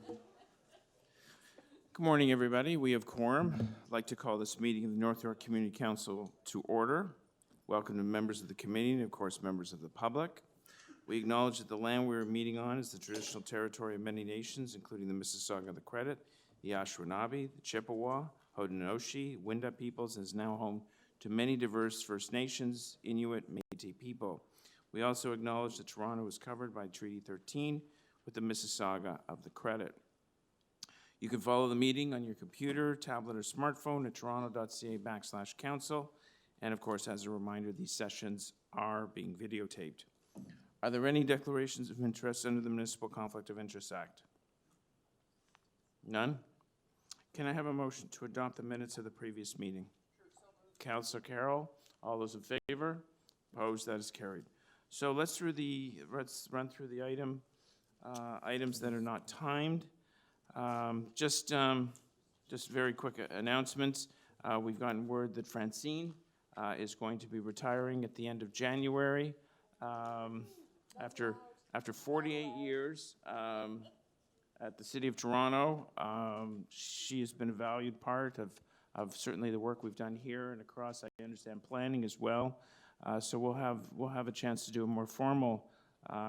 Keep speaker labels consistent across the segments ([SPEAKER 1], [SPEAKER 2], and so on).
[SPEAKER 1] Good morning, everybody. We have quorum. I'd like to call this meeting of the North York Community Council to order. Welcome to members of the committee and, of course, members of the public. We acknowledge that the land we're meeting on is the traditional territory of many nations, including the Mississauga, the Credit, the Anishinaabe, the Chippewa, Haudenosaunee, Wendat peoples, and is now home to many diverse First Nations, Inuit, Métis people. We also acknowledge that Toronto is covered by Treaty 13 with the Mississauga of the Credit. You can follow the meeting on your computer, tablet, or smartphone at toronto.ca/council. And of course, as a reminder, these sessions are being videotaped. Are there any declarations of interest under the Municipal Conflict of Interest Act? None? Can I have a motion to adopt the minutes of the previous meeting? Councillor Carroll, all those in favor? Opposed? That is carried. So let's run through the items that are not timed. Just very quick announcements. We've gotten word that Francine is going to be retiring at the end of January after 48 years at the City of Toronto. She has been a valued part of certainly the work we've done here and across, I understand, planning as well. So we'll have a chance to do a more formal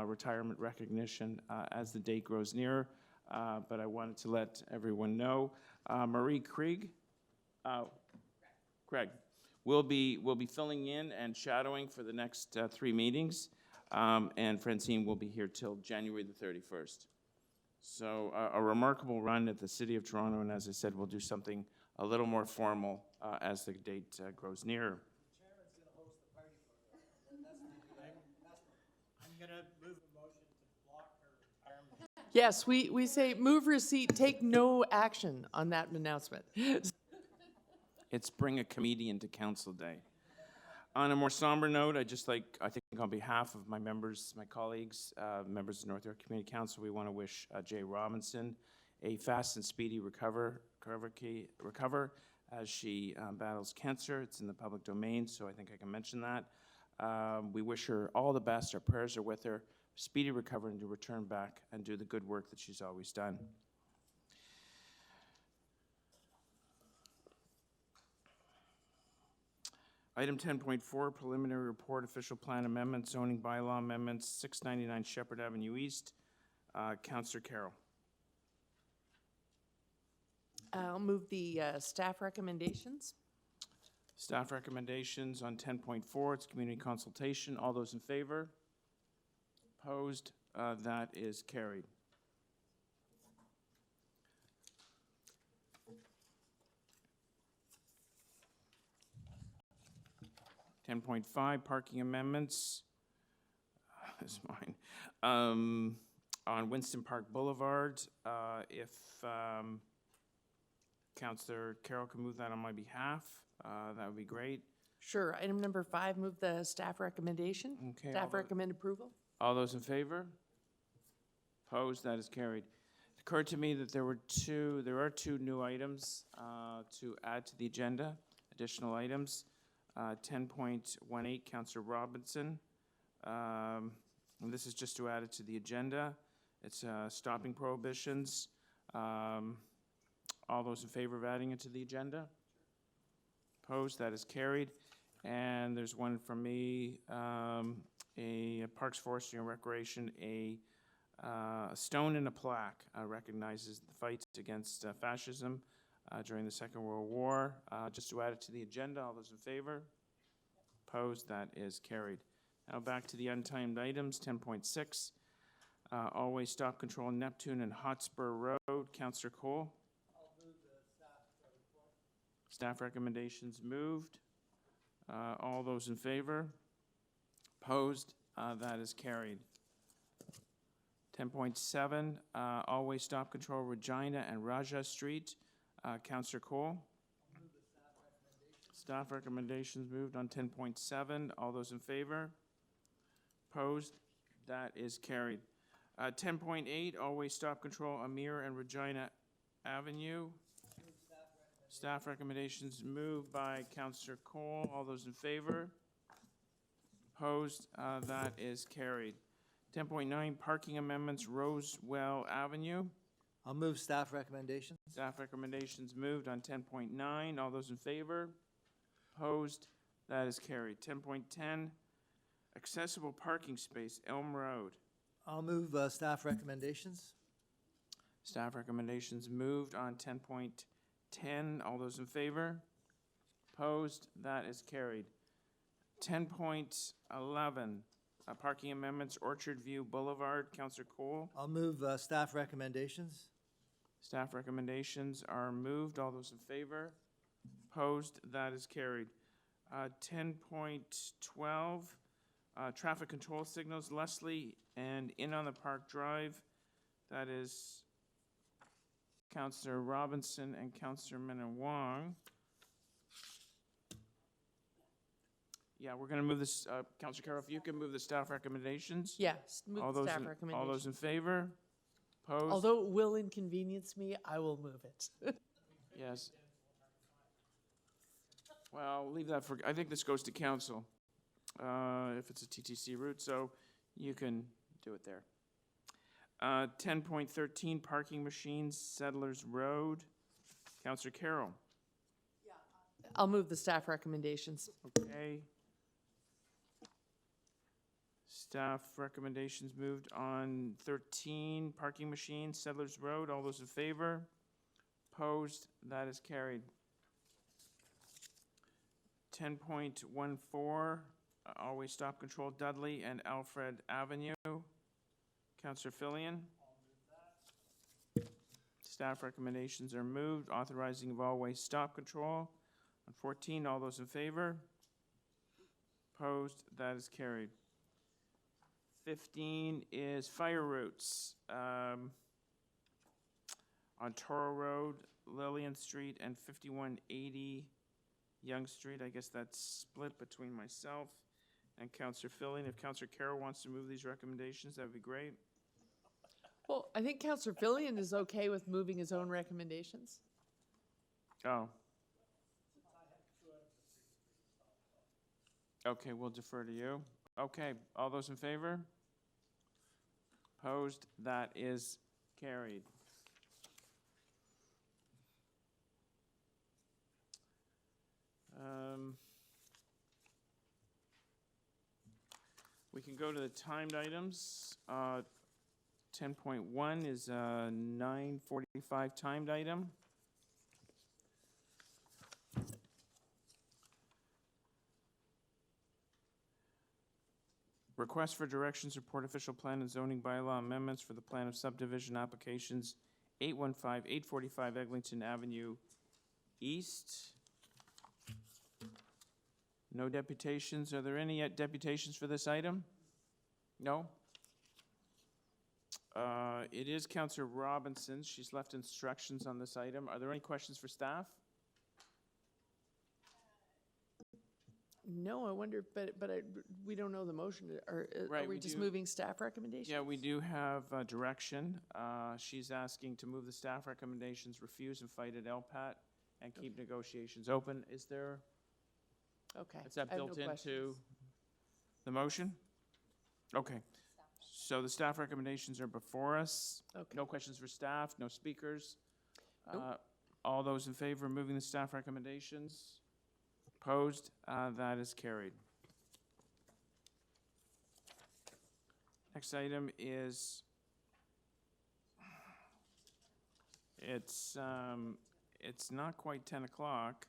[SPEAKER 1] retirement recognition as the date grows nearer. But I wanted to let everyone know. Marie Craig will be filling in and shadowing for the next 3 meetings, and Francine will be here till January the 31st. So a remarkable run at the City of Toronto, and as I said, we'll do something a little more formal as the date grows nearer.
[SPEAKER 2] The chairman's going to host the party for her. I'm going to move a motion to block her retirement.
[SPEAKER 3] Yes, we say move receipt, take no action on that announcement.
[SPEAKER 1] It's Bring a Comedian to Council Day. On a more somber note, I think on behalf of my members, my colleagues, members of North York Community Council, we want to wish Jay Robinson a fast and speedy recover as she battles cancer. It's in the public domain, so I think I can mention that. We wish her all the best. Our prayers are with her. Speedy recovery and to return back and do the good work that she's always done. Item 10.4, preliminary report, official plan amendment, zoning bylaw amendments, 699 Sheppard Avenue East. Councillor Carroll.
[SPEAKER 3] I'll move the staff recommendations.
[SPEAKER 1] Staff recommendations on 10.4, it's community consultation. All those in favor? Opposed? That is carried. (10.5) Parking amendments. This is mine. On Winston Park Boulevard, if Councillor Carroll can move that on my behalf, that would be great.
[SPEAKER 3] Sure. Item number 5, move the staff recommendation.
[SPEAKER 1] Okay.
[SPEAKER 3] Staff recommend approval.
[SPEAKER 1] All those in favor? Opposed? That is carried. It occurred to me that there are two new items to add to the agenda, additional items. 10.18, Councillor Robinson. And this is just to add it to the agenda. It's stopping prohibitions. All those in favor of adding it to the agenda? Opposed? That is carried. And there's one from me, a Parks, Forestry, and Recreation, a stone and a plaque recognizes the fight against fascism during the Second World War. Just to add it to the agenda, all those in favor? Opposed? That is carried. Now back to the untimed items, 10.6. Always stop control Neptune and Hotspur Road. Councillor Cole.
[SPEAKER 2] I'll move the staff report.
[SPEAKER 1] Staff recommendations moved. All those in favor? Opposed? That is carried. 10.7, always stop control Regina and Raja Street. Councillor Cole.
[SPEAKER 2] I'll move the
[SPEAKER 1] Staff
[SPEAKER 2] staff recommendations.
[SPEAKER 1] recommendations moved on 10.7. All those in favor? Opposed? That is carried. 10.8, always stop control Amir and Regina Avenue. Staff recommendations moved by Councillor Cole. All those in favor? Opposed? That is carried. 10.9, parking amendments, Rosewell Avenue.
[SPEAKER 4] I'll move staff recommendations.
[SPEAKER 1] Staff recommendations moved on 10.9. All those in favor? Opposed? That is carried. 10.10, accessible parking space, Elm Road.
[SPEAKER 4] I'll move staff recommendations.
[SPEAKER 1] Staff recommendations moved on 10.10. All those in favor? Opposed? That is carried. 10.11, parking amendments, Orchard View Boulevard. Counselor Cole.
[SPEAKER 4] I'll move staff recommendations.
[SPEAKER 1] Staff recommendations are moved. All those in favor? Opposed? That is carried. 10.12, traffic control signals, Leslie and In on the Park Drive. That is Counselor Robinson and Counselor Minnan-Wong. Yeah, we're going to move this, Counselor Carroll, if you can move the staff recommendations.
[SPEAKER 3] Yeah, move
[SPEAKER 1] All
[SPEAKER 3] the
[SPEAKER 1] those
[SPEAKER 3] staff
[SPEAKER 1] in-
[SPEAKER 3] recommendation.
[SPEAKER 1] All those in favor? Opposed?
[SPEAKER 3] Although it will inconvenience me, I will move it.
[SPEAKER 1] Yes. Well, leave that for, I think this goes to council, if it's a TTC route, so you can do it there. 10.13, parking machines, Settlers Road. Counselor Carroll,
[SPEAKER 3] I'll move the staff recommendations.
[SPEAKER 1] okay. Staff recommendations moved on 13, parking machines, Settlers Road. All those in favor? Opposed? That is carried. 10.14, always stop control, Dudley and Alfred Avenue. Counselor Fillion? Staff recommendations are moved, authorizing of always stop control. On 14, all those in favor? Opposed? That is carried. 15 is fire routes. On Toro Road, Lillian Street, and 5180 Young Street. I guess that's split between myself and Counselor Fillion. If Counselor Carroll wants to move these recommendations, that would be great.
[SPEAKER 3] Well, I think Counselor Fillion is okay with moving his own recommendations.
[SPEAKER 1] Oh. Okay, we'll defer to you. Okay, all those in favor? Opposed? That is carried. We can go to the timed items. 10.1 is a 9:45 timed item. Request for directions, report official plan and zoning bylaw amendments for the plan of subdivision applications 815, 845 Eglinton Avenue East. No deputations. Are there any deputations for this item? No? It is Counselor Robinson. She's left instructions on this item. Are there any questions for staff?
[SPEAKER 3] No, I wonder, but we don't know the motion. Are
[SPEAKER 1] Right,
[SPEAKER 3] we
[SPEAKER 1] we
[SPEAKER 3] just
[SPEAKER 1] do.
[SPEAKER 3] moving staff recommendations?
[SPEAKER 1] Yeah, we do have direction. She's asking to move the staff recommendations, refuse and fight at LPAT, and keep negotiations open. Is there,
[SPEAKER 3] Okay.
[SPEAKER 1] is that
[SPEAKER 3] I have no
[SPEAKER 1] built into
[SPEAKER 3] questions.
[SPEAKER 1] the motion? Okay. So the staff recommendations are before us.
[SPEAKER 3] Okay.
[SPEAKER 1] No questions for staff, no speakers.
[SPEAKER 3] Nope.
[SPEAKER 1] All those in favor of moving the staff recommendations? Opposed? That is carried. Next item is, it's not quite 10 o'clock.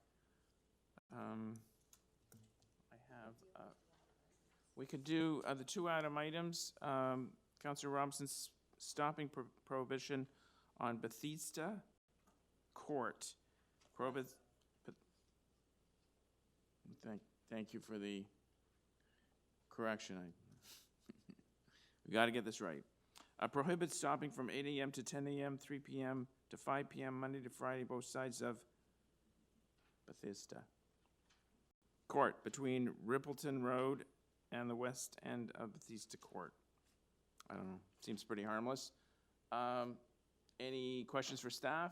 [SPEAKER 1] We could do the two item items. Councilor Robinson's stopping prohibition on Bautista Court. Thank you for the correction. We got to get this right. Prohibits stopping from 8 a.m. to 10 a.m., 3 p.m. to 5 p.m., Monday to Friday, both sides of Bautista Court, between Rippleton Road and the west end of Bautista Court. I don't know, seems pretty harmless. Any questions for staff?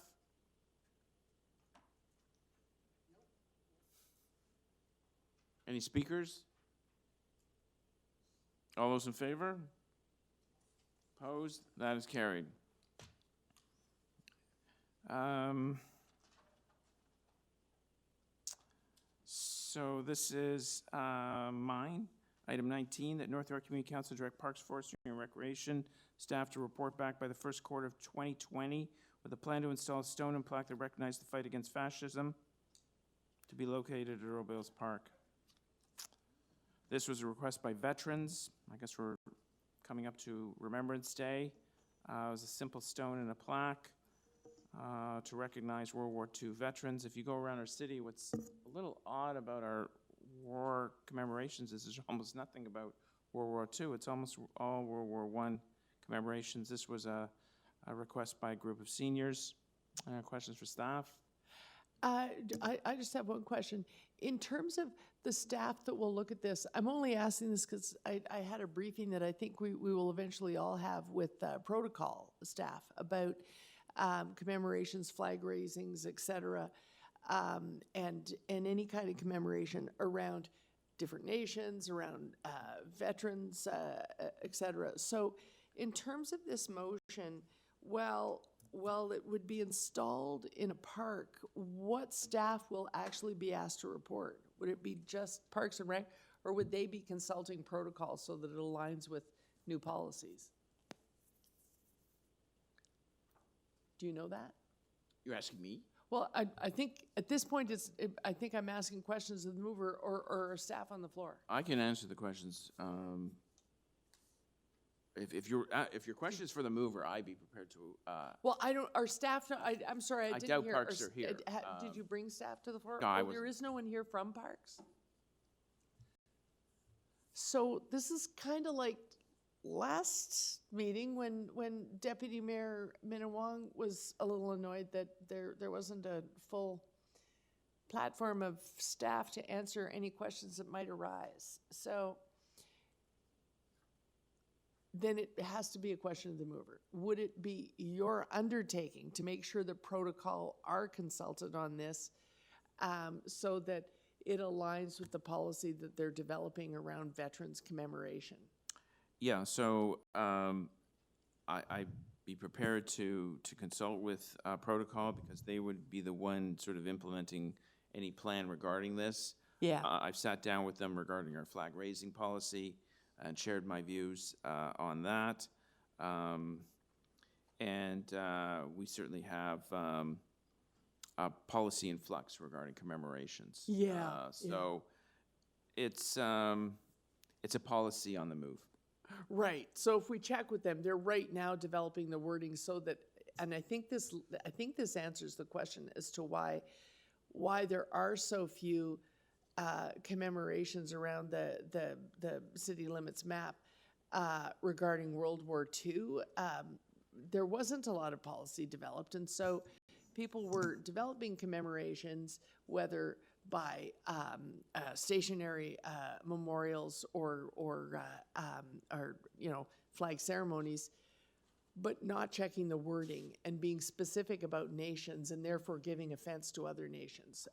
[SPEAKER 1] Any speakers? All those in favor? Opposed? That is carried. So this is mine. Item 19, that North York Community Council direct Parks, Forestry, and Recreation staff to report back by the first quarter of 2020 with a plan to install a stone and plaque that recognize the fight against fascism to be located at Earl Bales Park. This was a request by veterans. I guess we're coming up to Remembrance Day. It was a simple stone and a plaque to recognize World War II veterans. If you go around our city, what's a little odd about our war commemorations is there's almost nothing about World War II. It's almost all World War I commemorations. This was a request by a group of seniors. Questions for staff?
[SPEAKER 3] I just have one question. In terms of the staff that will look at this, I'm only asking this because I had a briefing that I think we will eventually all have with protocol staff about commemorations, flag raisings, et cetera, and any kind of commemoration around different nations, around veterans, et cetera. So in terms of this motion, well, it would be installed in a park, what staff will actually be asked to report? Would it be just Parks and Rec, or would they be consulting protocols so that it aligns with new policies? Do you know that?
[SPEAKER 5] You're asking me?
[SPEAKER 3] Well, I think at this point, I think I'm asking questions of the mover or staff on the floor.
[SPEAKER 1] I can answer the questions. If your question is for the mover, I'd be prepared to.
[SPEAKER 3] Well, I don't, our staff, I'm sorry, I
[SPEAKER 1] I
[SPEAKER 3] didn't
[SPEAKER 1] doubt
[SPEAKER 3] hear.
[SPEAKER 1] Parks are here.
[SPEAKER 3] Did you bring staff to the floor?
[SPEAKER 1] No, I
[SPEAKER 3] Oh,
[SPEAKER 1] wasn't.
[SPEAKER 3] there is no one here from Parks? So this is kind of like last meeting when Deputy Mayor Minawong was a little annoyed that there wasn't a full platform of staff to answer any questions that might arise. So then it has to be a question of the mover. Would it be your undertaking to make sure the protocol are consulted on this so that it aligns with the policy that they're developing around veterans commemoration?
[SPEAKER 1] Yeah, so I'd be prepared to consult with protocol because they would be the one sort of implementing any plan regarding this.
[SPEAKER 3] Yeah.
[SPEAKER 1] I've sat down with them regarding our flag raising policy and shared my views on that. We certainly have a policy in flux regarding commemorations. So it's a policy on the move.
[SPEAKER 3] Right. So if we check with them, they're right now developing the wording so that, and I think this answers the question as to why there are so few commemorations around the city limits map regarding World War II. There wasn't a lot of policy developed, and so people were developing commemorations, whether by stationary memorials or flag ceremonies, but not checking the wording and being specific about nations and therefore giving offense to other nations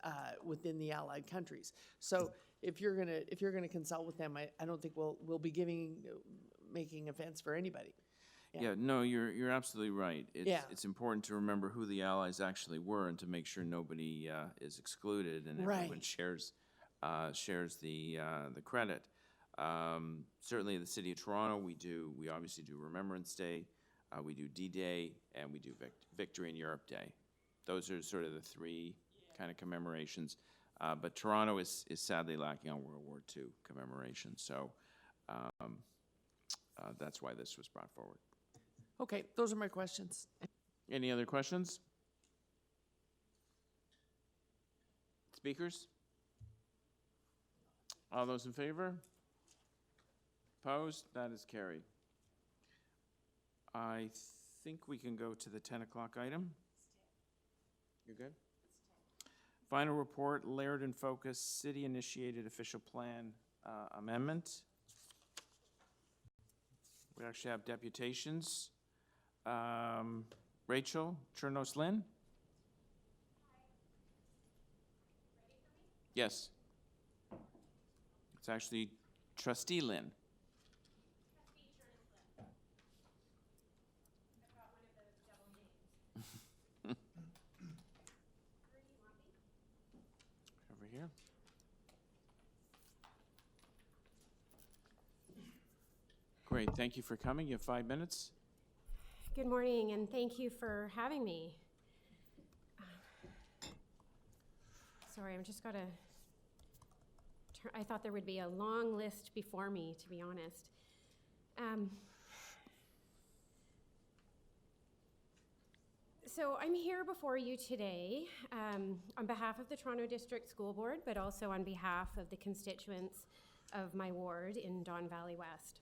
[SPEAKER 3] within the allied countries. So if you're gonna consult with them, I don't think we'll be making offense for anybody.
[SPEAKER 1] Yeah, no, you're absolutely right.
[SPEAKER 3] Yeah.
[SPEAKER 1] It's important to remember who the allies actually were and to make sure nobody is excluded and everyone
[SPEAKER 3] Right.
[SPEAKER 1] shares the credit. Certainly, the City of Toronto, we obviously do Remembrance Day, we do D-Day, and we do Victory in Europe Day. Those are sort of the three kind of commemorations. But Toronto is sadly lacking on World War II commemoration, so that's why this was brought forward.
[SPEAKER 3] Okay, those are my questions.
[SPEAKER 1] Any other questions? Speakers? All those in favor? Opposed? That is carried. I think we can go to the 10 o'clock item. You're good? Final report, Laird and Focus, city-initiated official plan amendment. We actually have deputations. Rachel Chernos-Lynn? Yes. It's actually Trustee Lynn. here. Great, thank you for coming. You have 5 minutes.
[SPEAKER 5] Good morning, and thank you for having me. Sorry, I'm just gotta. I thought there would be a long list before me, to be honest. So I'm here before you today on behalf of the Toronto District School Board, but also on behalf of the constituents of my ward in Don Valley West.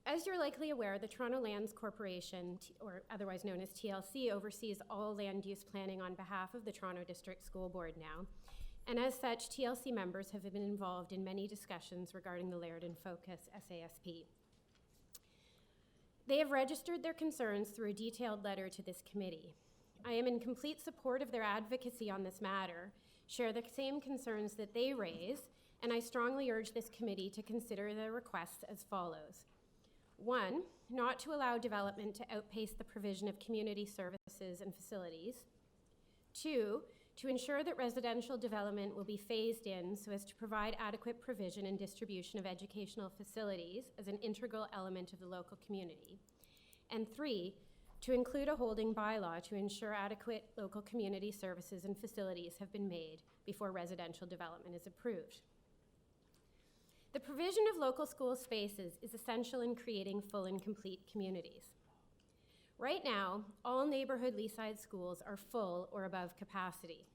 [SPEAKER 5] As you're likely aware, the Toronto Lands Corporation, or otherwise known as TLC, oversees all land use planning on behalf of the Toronto District School Board now. And as such, TLC members have been involved in many discussions regarding the Laird and Focus SASP. They have registered their concerns through a detailed letter to this committee. I am in complete support of their advocacy on this matter, share the same concerns that they raise, and I strongly urge this committee to consider their requests as follows. 1, not to allow development to outpace the provision of community services and facilities. 2, to ensure that residential development will be phased in so as to provide adequate provision and distribution of educational facilities as an integral element of the local community. And 3, to include a holding bylaw to ensure adequate local community services and facilities have been made before residential development is approved. The provision of local school spaces is essential in creating full and complete communities. Right now, all neighborhood Leaside schools are full or above capacity.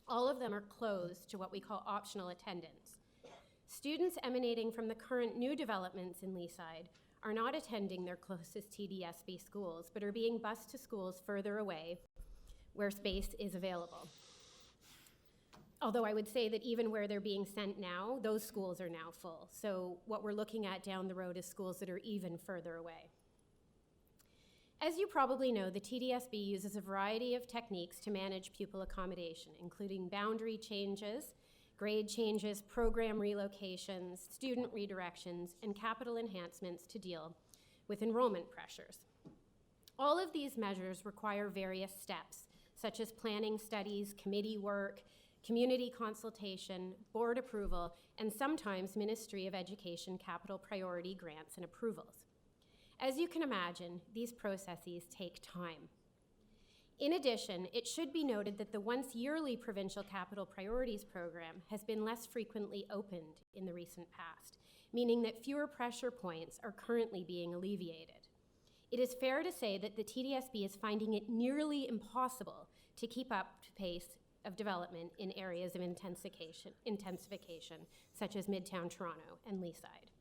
[SPEAKER 5] All of them are closed to what we call optional attendance. Students emanating from the current new developments in Leaside are not attending their closest TDSB schools, but are being bused to schools further away where space is available. Although I would say that even where they're being sent now, those schools are now full. So what we're looking at down the road is schools that are even further away. As you probably know, the TDSB uses a variety of techniques to manage pupil accommodation, including boundary changes, grade changes, program relocations, student redirections, and capital enhancements to deal with enrollment pressures. All of these measures require various steps, such as planning studies, committee work, community consultation, board approval, and sometimes Ministry of Education capital priority grants and approvals. As you can imagine, these processes take time. In addition, it should be noted that the once yearly Provincial Capital Priorities Program has been less frequently opened in the recent past, meaning that fewer pressure points are currently being alleviated. It is fair to say that the TDSB is finding it nearly impossible to keep up to pace of development in areas of intensification, such as Midtown Toronto and Leaside.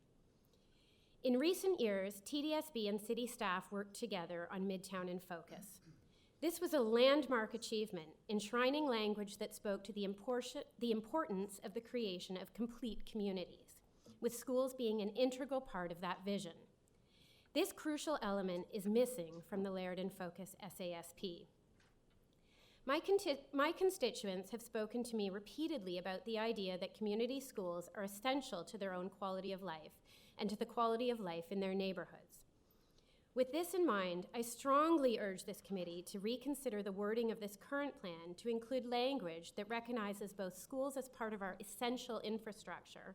[SPEAKER 5] In recent years, TDSB and city staff worked together on Midtown in Focus. This was a landmark achievement, enshrining language that spoke to the importance of the creation of complete communities, with schools being an integral part of that vision. This crucial element is missing from the Laird and Focus SASP. My constituents have spoken to me repeatedly about the idea that community schools are essential to their own quality of life and to the quality of life in their neighborhoods. With this in mind, I strongly urge this committee to reconsider the wording of this current plan to include language that recognizes both schools as part of our essential infrastructure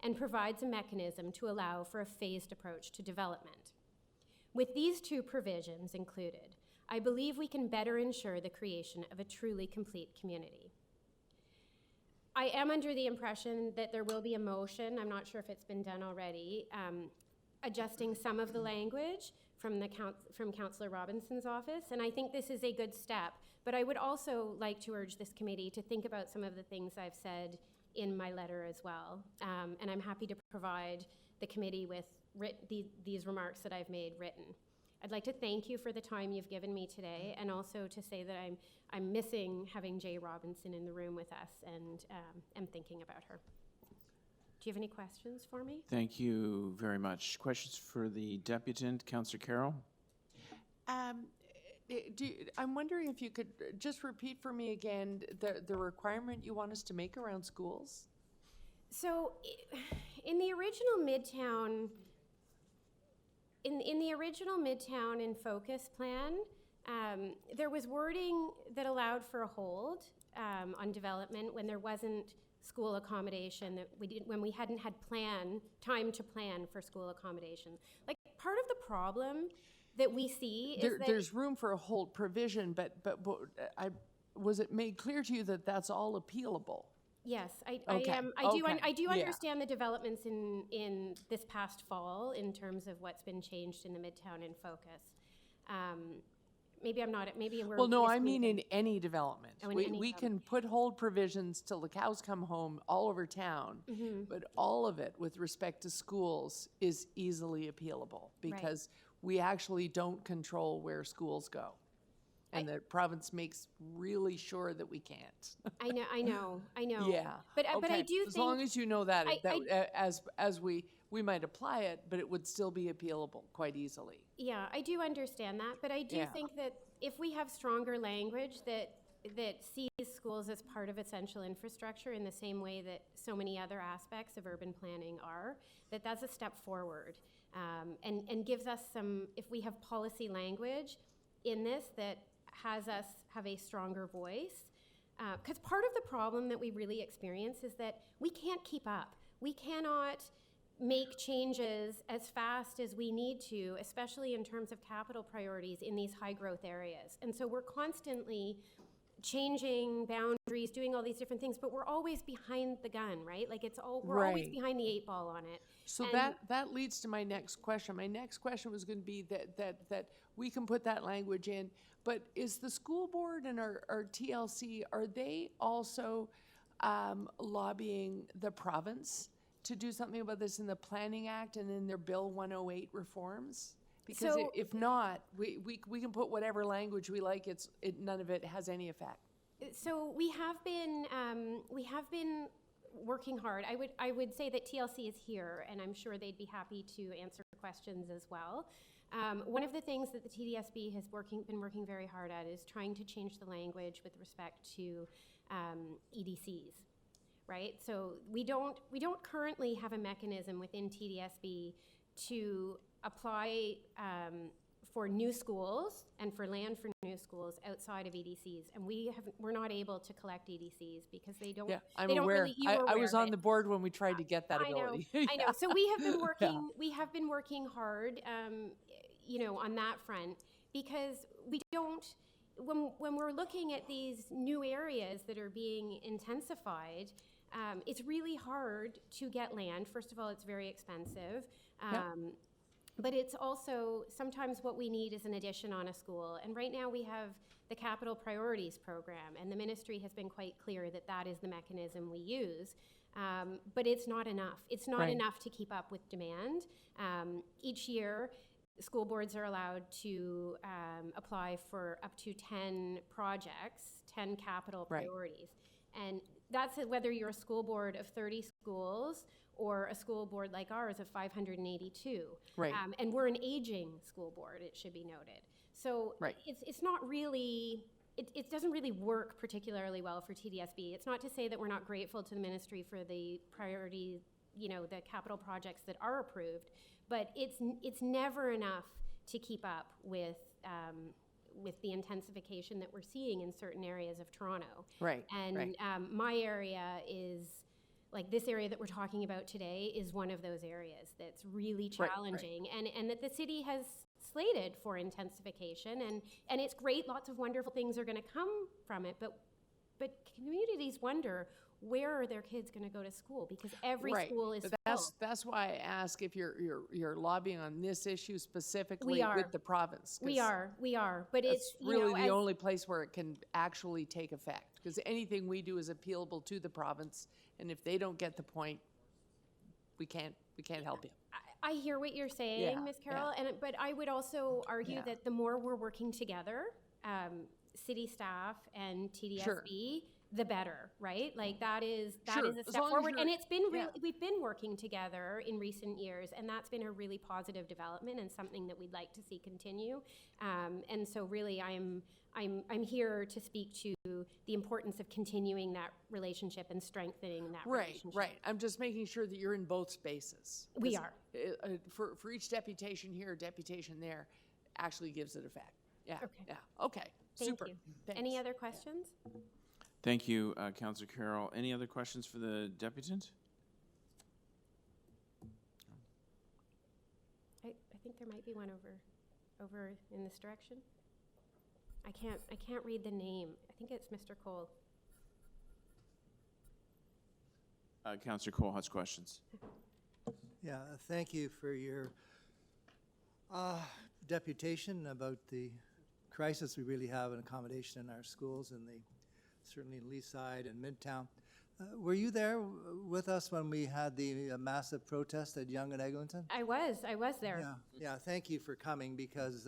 [SPEAKER 5] and provides a mechanism to allow for a phased approach to development. With these two provisions included, I believe we can better ensure the creation of a truly complete community. I am under the impression that there will be a motion, I'm not sure if it's been done already, adjusting some of the language from Councillor Robinson's office, and I think this is a good step, but I would also like to urge this committee to think about some of the things I've said in my letter as well, and I'm happy to provide the committee with these remarks that I've made written. I'd like to thank you for the time you've given me today, and also to say that I'm missing having Jay Robinson in the room with us, and am thinking about her. Do you have any questions for me?
[SPEAKER 1] Thank you very much. Questions for the deputant, Councillor Carroll?
[SPEAKER 3] I'm wondering if you could just repeat for me again the requirement you want us to make around schools?
[SPEAKER 5] So, in the original Midtown, in the original Midtown in Focus plan, there was wording that allowed for a hold on development when there wasn't school accommodation, that when we hadn't had time to plan for school accommodation. Like, part of the problem that we see is that
[SPEAKER 3] There's room for a hold provision, but was it made clear to you that that's all appealable?
[SPEAKER 5] yes,
[SPEAKER 3] Okay,
[SPEAKER 5] I do
[SPEAKER 3] yeah.
[SPEAKER 5] understand the developments in this past fall in terms of what's been changed in the Midtown in focus. Maybe I'm not. Maybe we're.
[SPEAKER 3] Well, no, I
[SPEAKER 5] misreading.
[SPEAKER 3] mean in any development.
[SPEAKER 5] Oh, in
[SPEAKER 3] We
[SPEAKER 5] any
[SPEAKER 3] can put hold provisions till the cows come home all over town,
[SPEAKER 5] Mm-hmm.
[SPEAKER 3] but all of it with respect to schools is easily appealable because we actually don't control where schools go. And the province makes really sure that we can't.
[SPEAKER 5] I know.
[SPEAKER 3] Yeah.
[SPEAKER 5] But I
[SPEAKER 3] Okay.
[SPEAKER 5] do
[SPEAKER 3] As
[SPEAKER 5] think.
[SPEAKER 3] long as you know that,
[SPEAKER 5] I-
[SPEAKER 3] as we might apply it, but it would still be appealable quite easily.
[SPEAKER 5] Yeah, I do understand that, but I do
[SPEAKER 3] Yeah.
[SPEAKER 5] think that if we have stronger language that sees schools as part of essential infrastructure in the same way that so many other aspects of urban planning are, that's a step forward, and gives us some. If we have policy language in this that has us have a stronger voice, because part of the problem that we really experience is that we can't keep up. We cannot make changes as fast as we need to, especially in terms of capital priorities in these high growth areas. And so we're constantly changing boundaries, doing all these different things, but we're always behind the gun, right? Like we're always
[SPEAKER 3] Right.
[SPEAKER 5] behind the 8 ball on it.
[SPEAKER 3] So
[SPEAKER 5] And-
[SPEAKER 3] that leads to my next question. My next question was going to be that we can put that language in, but is the school board and our TLC, are they also lobbying the province to do something about this in the Planning Act and in their Bill 108 reforms? Because
[SPEAKER 5] So-
[SPEAKER 3] if not, we can put whatever language we like, none of it has any effect.
[SPEAKER 5] So we have been working hard. I would say that TLC is here, and I'm sure they'd be happy to answer questions as well. One of the things that the TDSB has been working very hard at is trying to change the language with respect to EDCs, right? So we don't currently have a mechanism within TDSB to apply for new schools and for land for new schools outside of EDCs, and we're not able to collect EDCs because they don't.
[SPEAKER 3] Yeah, I'm
[SPEAKER 5] they don't
[SPEAKER 3] aware.
[SPEAKER 5] Really, you
[SPEAKER 3] I
[SPEAKER 5] were
[SPEAKER 3] was
[SPEAKER 5] aware of
[SPEAKER 3] on
[SPEAKER 5] it.
[SPEAKER 3] the board when we tried to get that
[SPEAKER 5] I know,
[SPEAKER 3] ability.
[SPEAKER 5] I know. So we have been working. We have been working hard, on that front, because we don't. When we're looking at these new areas that are being intensified, it's really hard to get land. First of all, it's very expensive. But it's also sometimes what we need is an addition on a school. And right now we have the Capital Priorities Program, and the ministry has been quite clear that that is the mechanism we use. But it's not enough. It's not
[SPEAKER 3] Right.
[SPEAKER 5] enough to keep up with demand. Each year, school boards are allowed to apply for up to 10 projects, 10 capital
[SPEAKER 3] Right.
[SPEAKER 5] priorities. And that's whether you're a school board of 30 schools or a school board like ours of 582.
[SPEAKER 3] Right.
[SPEAKER 5] And we're an aging school board, it should be noted. So
[SPEAKER 3] Right.
[SPEAKER 5] it's not really, it doesn't really work particularly well for TDSB. It's not to say that we're not grateful to the ministry for the priority, the capital projects that are approved, but it's never enough to keep up with the intensification that we're seeing in certain areas of Toronto.
[SPEAKER 3] Right.
[SPEAKER 5] And
[SPEAKER 3] right.
[SPEAKER 5] my area is, like this area that we're talking about today is one of those areas that's really
[SPEAKER 3] Right, right.
[SPEAKER 5] challenging, and that the city has slated for intensification, and it's great, lots of wonderful things are going to come from it, but communities wonder, where are their kids going to go to school? Because every
[SPEAKER 3] Right.
[SPEAKER 5] school is
[SPEAKER 3] But
[SPEAKER 5] full.
[SPEAKER 3] that's why I ask if you're lobbying on this issue specifically
[SPEAKER 5] We are.
[SPEAKER 3] with the province. 'cause
[SPEAKER 5] We are, but
[SPEAKER 3] That's
[SPEAKER 5] it's,
[SPEAKER 3] really the
[SPEAKER 5] as-
[SPEAKER 3] only place where it can actually take effect. Because anything we do is appealable to the province, and if they don't get the point, we can't help you.
[SPEAKER 5] I hear what you're saying,
[SPEAKER 3] Yeah,
[SPEAKER 5] Ms. Carroll, but I would also argue
[SPEAKER 3] Yeah.
[SPEAKER 5] that the more we're working together, city staff and TDSB, the better, right? Like that is
[SPEAKER 3] Sure,
[SPEAKER 5] a
[SPEAKER 3] as
[SPEAKER 5] step
[SPEAKER 3] long as
[SPEAKER 5] forward,
[SPEAKER 3] you're-
[SPEAKER 5] and it's been really,
[SPEAKER 3] yeah.
[SPEAKER 5] we've been working together in recent years, and that's been a really positive development and something that we'd like to see continue. And so really, I'm here to speak to the importance of continuing that relationship and strengthening that
[SPEAKER 3] Right,
[SPEAKER 5] relationship.
[SPEAKER 3] right. I'm just making sure that you're in both spaces.
[SPEAKER 5] We
[SPEAKER 3] 'Cause,
[SPEAKER 5] are.
[SPEAKER 3] For each deputation here, deputation there, actually gives it effect. Yeah,
[SPEAKER 5] Okay.
[SPEAKER 3] yeah. Okay,
[SPEAKER 5] Thank
[SPEAKER 3] super.
[SPEAKER 5] you.
[SPEAKER 3] Thanks.
[SPEAKER 5] Any other questions?
[SPEAKER 1] Thank you, Councillor Carroll. Any other questions for the deputant?
[SPEAKER 5] I think there might be one over in this direction. I can't read the name. I think it's Mr. Cole.
[SPEAKER 1] Councillor Cole has questions.
[SPEAKER 4] Yeah, thank you for your deputation about the crisis we really have in accommodation in our schools, and certainly in Leaside and Midtown. Were you there with us when we had the massive protest at Yonge and Eglinton?
[SPEAKER 5] I was there.
[SPEAKER 4] Yeah, thank you for coming, because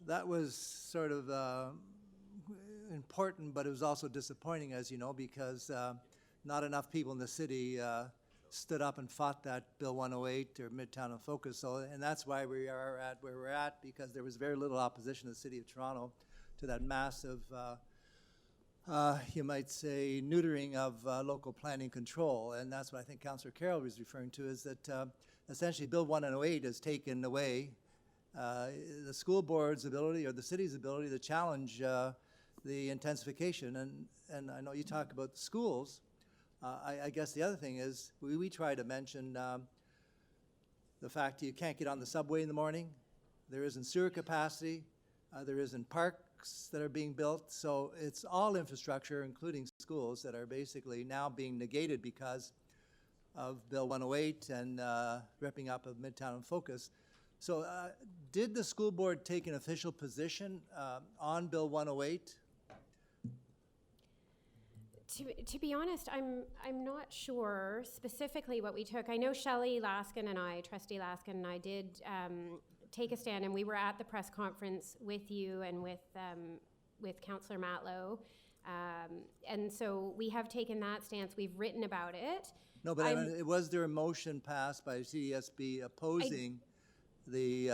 [SPEAKER 4] that was sort of important, but it was also disappointing, as you know, because not enough people in the city stood up and fought that Bill 108 or Midtown in Focus. So, and that's why we are at where we're at, because there was very little opposition in the city of Toronto to that massive, you might say, neutering of local planning control. And that's what I think Councillor Carroll was referring to, is that essentially Bill 108 has taken away the school board's ability or the city's ability to challenge the intensification. And I know you talk about the schools. I guess the other thing is we try to mention the fact that you can't get on the subway in the morning. There isn't sewer capacity. There isn't parks that are being built. So it's all infrastructure, including schools, that are basically now being negated because of Bill 108 and ripping up of Midtown in Focus. So did the school board take an official position on Bill 108?
[SPEAKER 5] To be honest, I'm not sure specifically what we took. I know Shelley Laskin and I, Trustee Laskin and I, did take a stand, and we were at the press conference with you and with Councillor Matlow, and so we have taken that stance. We've written about it.
[SPEAKER 4] No, but was there a motion passed by CSB opposing the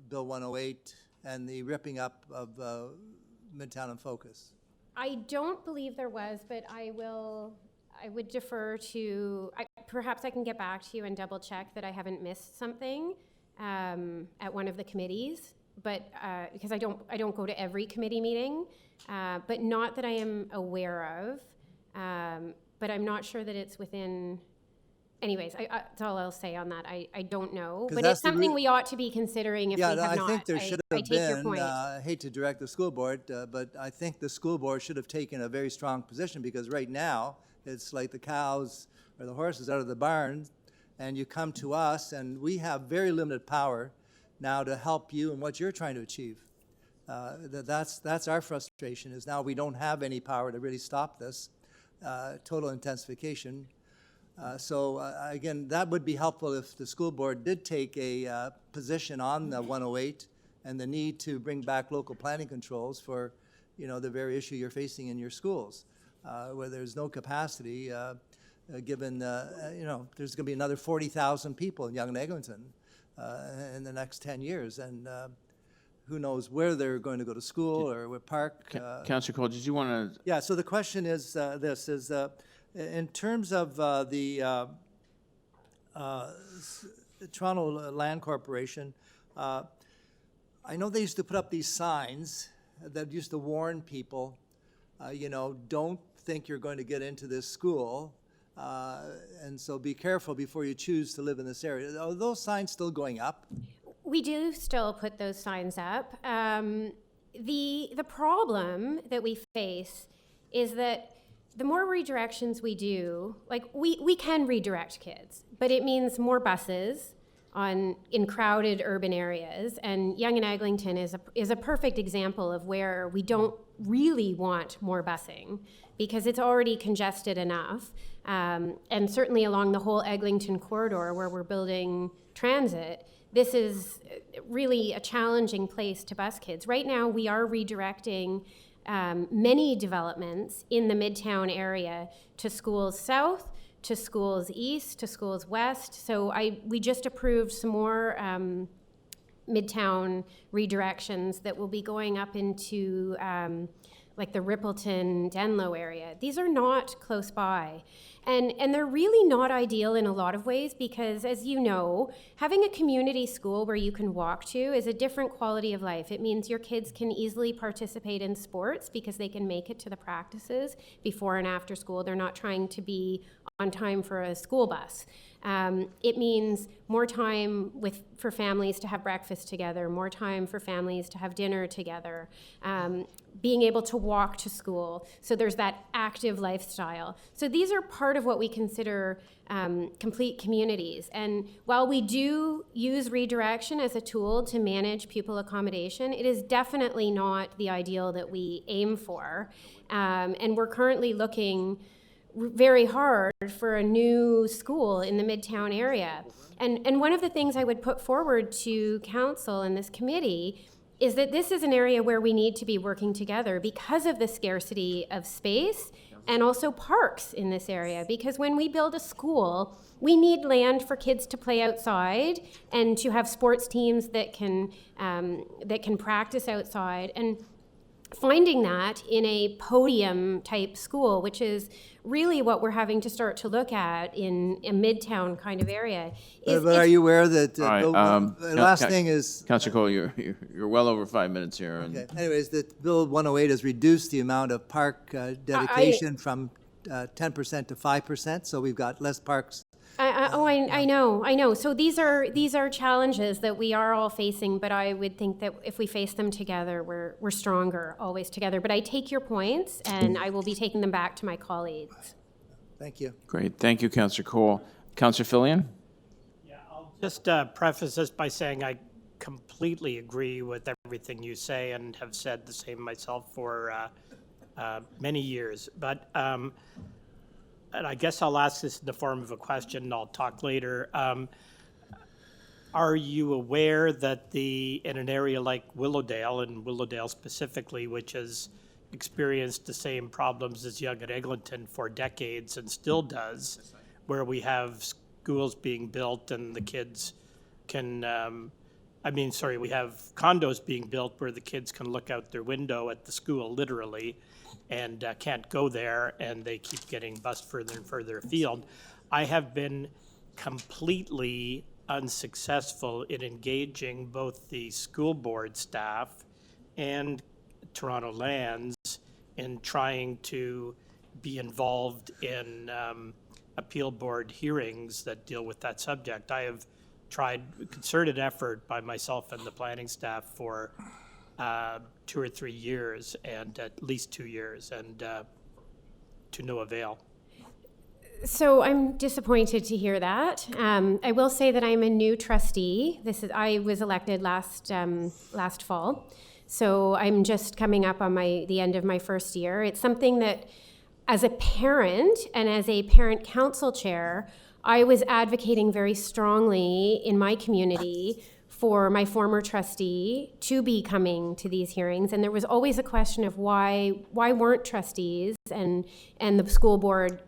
[SPEAKER 4] Bill 108 and the ripping up of Midtown in Focus?
[SPEAKER 5] I don't believe there was, but I would defer to, perhaps I can get back to you and double check that I haven't missed something at one of the committees, but because I don't go to every committee meeting, but not that I am aware of, but I'm not sure that it's within. Anyways, that's all I'll say on that. I don't know, but it's something we ought to be considering if we have not.
[SPEAKER 4] Yeah, I think there should have
[SPEAKER 5] I take your
[SPEAKER 4] been,
[SPEAKER 5] point.
[SPEAKER 4] I hate to direct the school board, but I think the school board should have taken a very strong position, because right now, it's like the cows or the horses out of the barn, and you come to us, and we have very limited power now to help you in what you're trying to achieve. That's our frustration, is now we don't have any power to really stop this total intensification. So again, that would be helpful if the school board did take a position on the 108 and the need to bring back local planning controls for, the very issue you're facing in your schools, where there's no capacity, given, there's going to be another 40,000 people in Yonge and Eglinton in the next 10 years, and who knows where they're going to go to school or what park.
[SPEAKER 1] Councillor Cole, did you want to?
[SPEAKER 4] Yeah. So the question is this: is in terms of the Toronto Land Corporation, I know they used to put up these signs that used to warn people, don't think you're going to get into this school, and so be careful before you choose to live in this area. Are those signs still going up?
[SPEAKER 5] We do still put those signs up. The problem that we face is that the more redirections we do, like we can redirect kids, but it means more buses in crowded urban areas. And Yonge and Eglinton is a perfect example of where we don't really want more busing, because it's already congested enough. And certainly along the whole Eglinton corridor where we're building transit, this is really a challenging place to bus kids. Right now, we are redirecting many developments in the Midtown area to schools south, to schools east, to schools west. So we just approved some more Midtown redirections that will be going up into like the Rippleton, Denlow area. These are not close by. And they're really not ideal in a lot of ways because, as you know, having a community school where you can walk to is a different quality of life. It means your kids can easily participate in sports because they can make it to the practices before and after school. They're not trying to be on time for a school bus. It means more time for families to have breakfast together, more time for families to have dinner together, being able to walk to school. So there's that active lifestyle. So these are part of what we consider complete communities. And while we do use redirection as a tool to manage pupil accommodation, it is definitely not the ideal that we aim for. And we're currently looking very hard for a new school in the Midtown area. And one of the things I would put forward to council and this committee is that this is an area where we need to be working together because of the scarcity of space and also parks in this area. Because when we build a school, we need land for kids to play outside and to have sports teams that can practice outside. And finding that in a podium type school, which is really what we're having to start to look at in a Midtown kind of area.
[SPEAKER 4] But are you aware that,
[SPEAKER 1] All right,
[SPEAKER 4] the last thing is,
[SPEAKER 1] Councilor Cole, you're well over 5 minutes here. And
[SPEAKER 4] okay, anyways, that Bill 108 has reduced the amount of park dedication from 10% to 5%, so we've got less parks.
[SPEAKER 5] I know. So these are challenges that we are all facing, but I would think that if we face them together, we're stronger always together. But I take your points, and I will be taking them back to my colleagues.
[SPEAKER 4] Thank you.
[SPEAKER 1] Great, thank you, Councilor Cole. Councilor Fillion?
[SPEAKER 2] Yeah, I'll just preface this by saying I completely agree with everything you say and have said the same myself for many years. But and I guess I'll ask this in the form of a question, and I'll talk later. Are you aware that in an area like Willowdale, and Willowdale specifically, which has experienced the same problems as Yonge and Eglinton for decades and still does, where we have schools being built and the kids can, we have condos being built where the kids can look out their window at the school, literally, and can't go there, and they keep getting bused further and further afield. I have been completely unsuccessful in engaging both the school board staff and Toronto Lands in trying to be involved in appeal board hearings that deal with that subject. I have tried concerted effort by myself and the planning staff for 2 or 3 years, and at least 2 years, and to no avail.
[SPEAKER 5] So I'm disappointed to hear that. I will say that I'm a new trustee. I was elected last fall, so I'm just coming up on the end of my first year. It's something that, as a parent and as a parent council chair, I was advocating very strongly in my community for my former trustee to be coming to these hearings, and there was always a question of why weren't trustees and the school board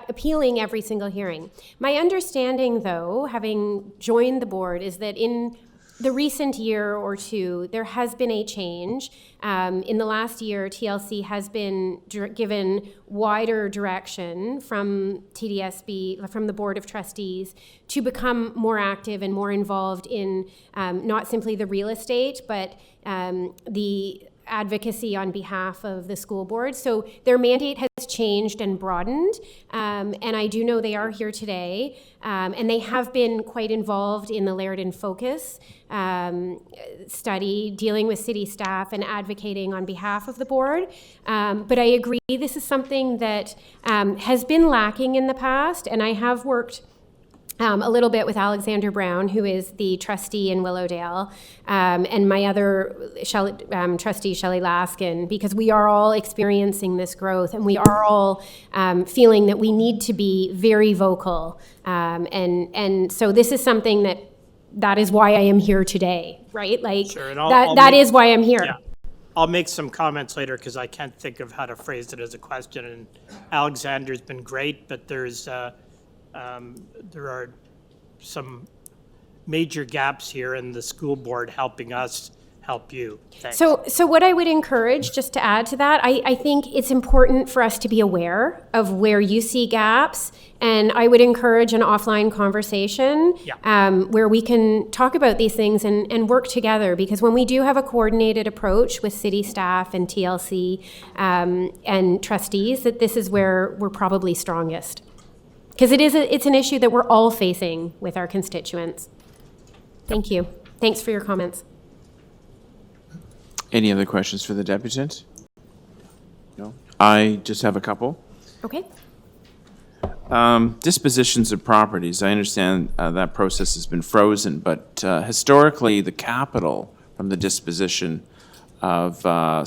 [SPEAKER 5] appealing every single hearing. My understanding, though, having joined the board, is that in the recent year or two, there has been a change. In the last year, TLC has been given wider direction from TDSB, from the Board of Trustees, to become more active and more involved in not simply the real estate, but the advocacy on behalf of the school board. So their mandate has changed and broadened, and I do know they are here today, and they have been quite involved in the Laird in Focus study, dealing with city staff and advocating on behalf of the board. But I agree, this is something that has been lacking in the past, and I have worked a little bit with Alexander Brown, who is the trustee in Willowdale, and my other trustee, Shelley Laskin, because we are all experiencing this growth, and we are all feeling that we need to be very vocal. And so this is something that is why I am here today, right? Like,
[SPEAKER 2] Sure, and
[SPEAKER 5] that is why I'm here.
[SPEAKER 2] Yeah. I'll make some comments later because I can't think of how to phrase it as a question. And Alexander's been great, but there are some major gaps here in the school board helping us help you. Thanks.
[SPEAKER 5] So what I would encourage, just to add to that, I think it's important for us to be aware of where you see gaps. And I would encourage an offline conversation where we can talk about these things and work together. Because when we do have a coordinated approach with city staff and TLC and trustees, that this is where we're probably strongest. Because it's an issue that we're all facing with our constituents. Thank you. Thanks for your comments.
[SPEAKER 1] Any other questions for the deputant? No? I just have a couple.
[SPEAKER 5] Okay.
[SPEAKER 1] Dispositions of properties, I understand that process has been frozen, but historically, the capital from the disposition of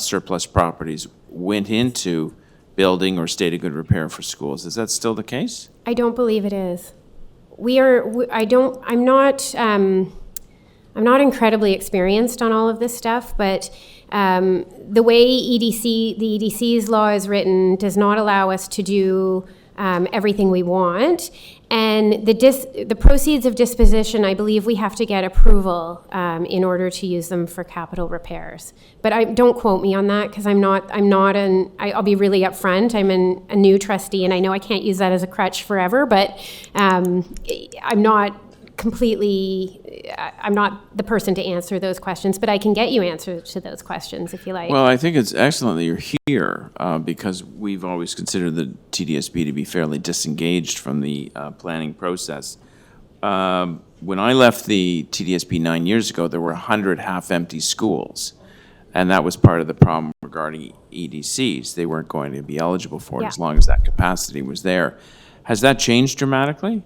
[SPEAKER 1] surplus properties went into building or state of good repair for schools. Is that still the case?
[SPEAKER 5] I don't believe it is. I'm not incredibly experienced on all of this stuff, but the way the EDC's law is written does not allow us to do everything we want. And the proceeds of disposition, I believe we have to get approval in order to use them for capital repairs. But don't quote me on that, because I'll be really upfront. I'm a new trustee, and I know I can't use that as a crutch forever, but I'm not the person to answer those questions, but I can get you answers to those questions if you like.
[SPEAKER 1] Well, I think it's excellent that you're here because we've always considered the TDSB to be fairly disengaged from the planning process. When I left the TDSB 9 years ago, there were 100 half-empty schools, and that was part of the problem regarding EDCs. They weren't going to be eligible for it as long as that capacity was there. Has that changed dramatically?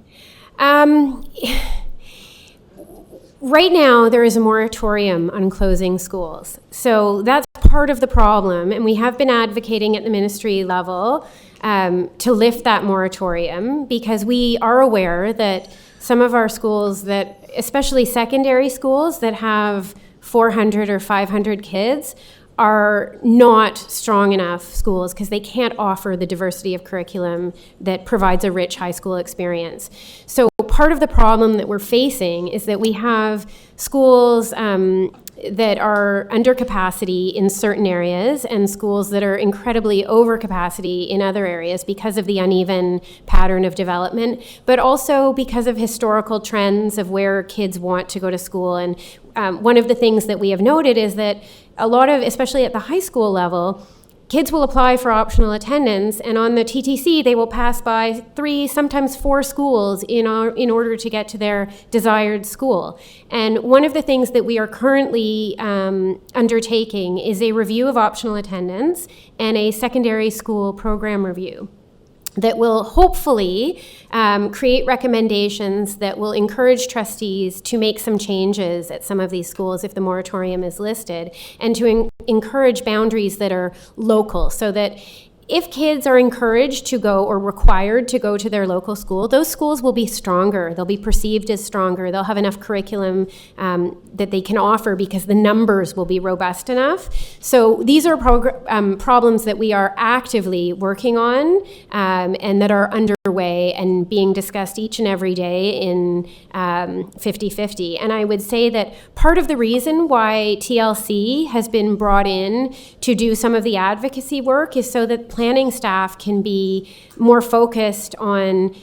[SPEAKER 5] Right now, there is a moratorium on closing schools. So that's part of the problem, and we have been advocating at the ministry level to lift that moratorium, because we are aware that some of our schools that, especially secondary schools that have 400 or 500 kids, are not strong enough schools because they can't offer the diversity of curriculum that provides a rich high school experience. So part of the problem that we're facing is that we have schools that are under capacity in certain areas and schools that are incredibly over capacity in other areas because of the uneven pattern of development, but also because of historical trends of where kids want to go to school. And one of the things that we have noted is that a lot of, especially at the high school level, kids will apply for optional attendance, and on the TTC, they will pass by 3, sometimes 4 schools in order to get to their desired school. And one of the things that we are currently undertaking is a review of optional attendance and a secondary school program review that will hopefully create recommendations that will encourage trustees to make some changes at some of these schools if the moratorium is listed, and to encourage boundaries that are local, so that if kids are encouraged to go or required to go to their local school, those schools will be stronger. They'll be perceived as stronger. They'll have enough curriculum that they can offer because the numbers will be robust enough. So these are problems that we are actively working on and that are underway and being discussed each and every day in 50-50. And I would say that part of the reason why TLC has been brought in to do some of the advocacy work is so that planning staff can be more focused on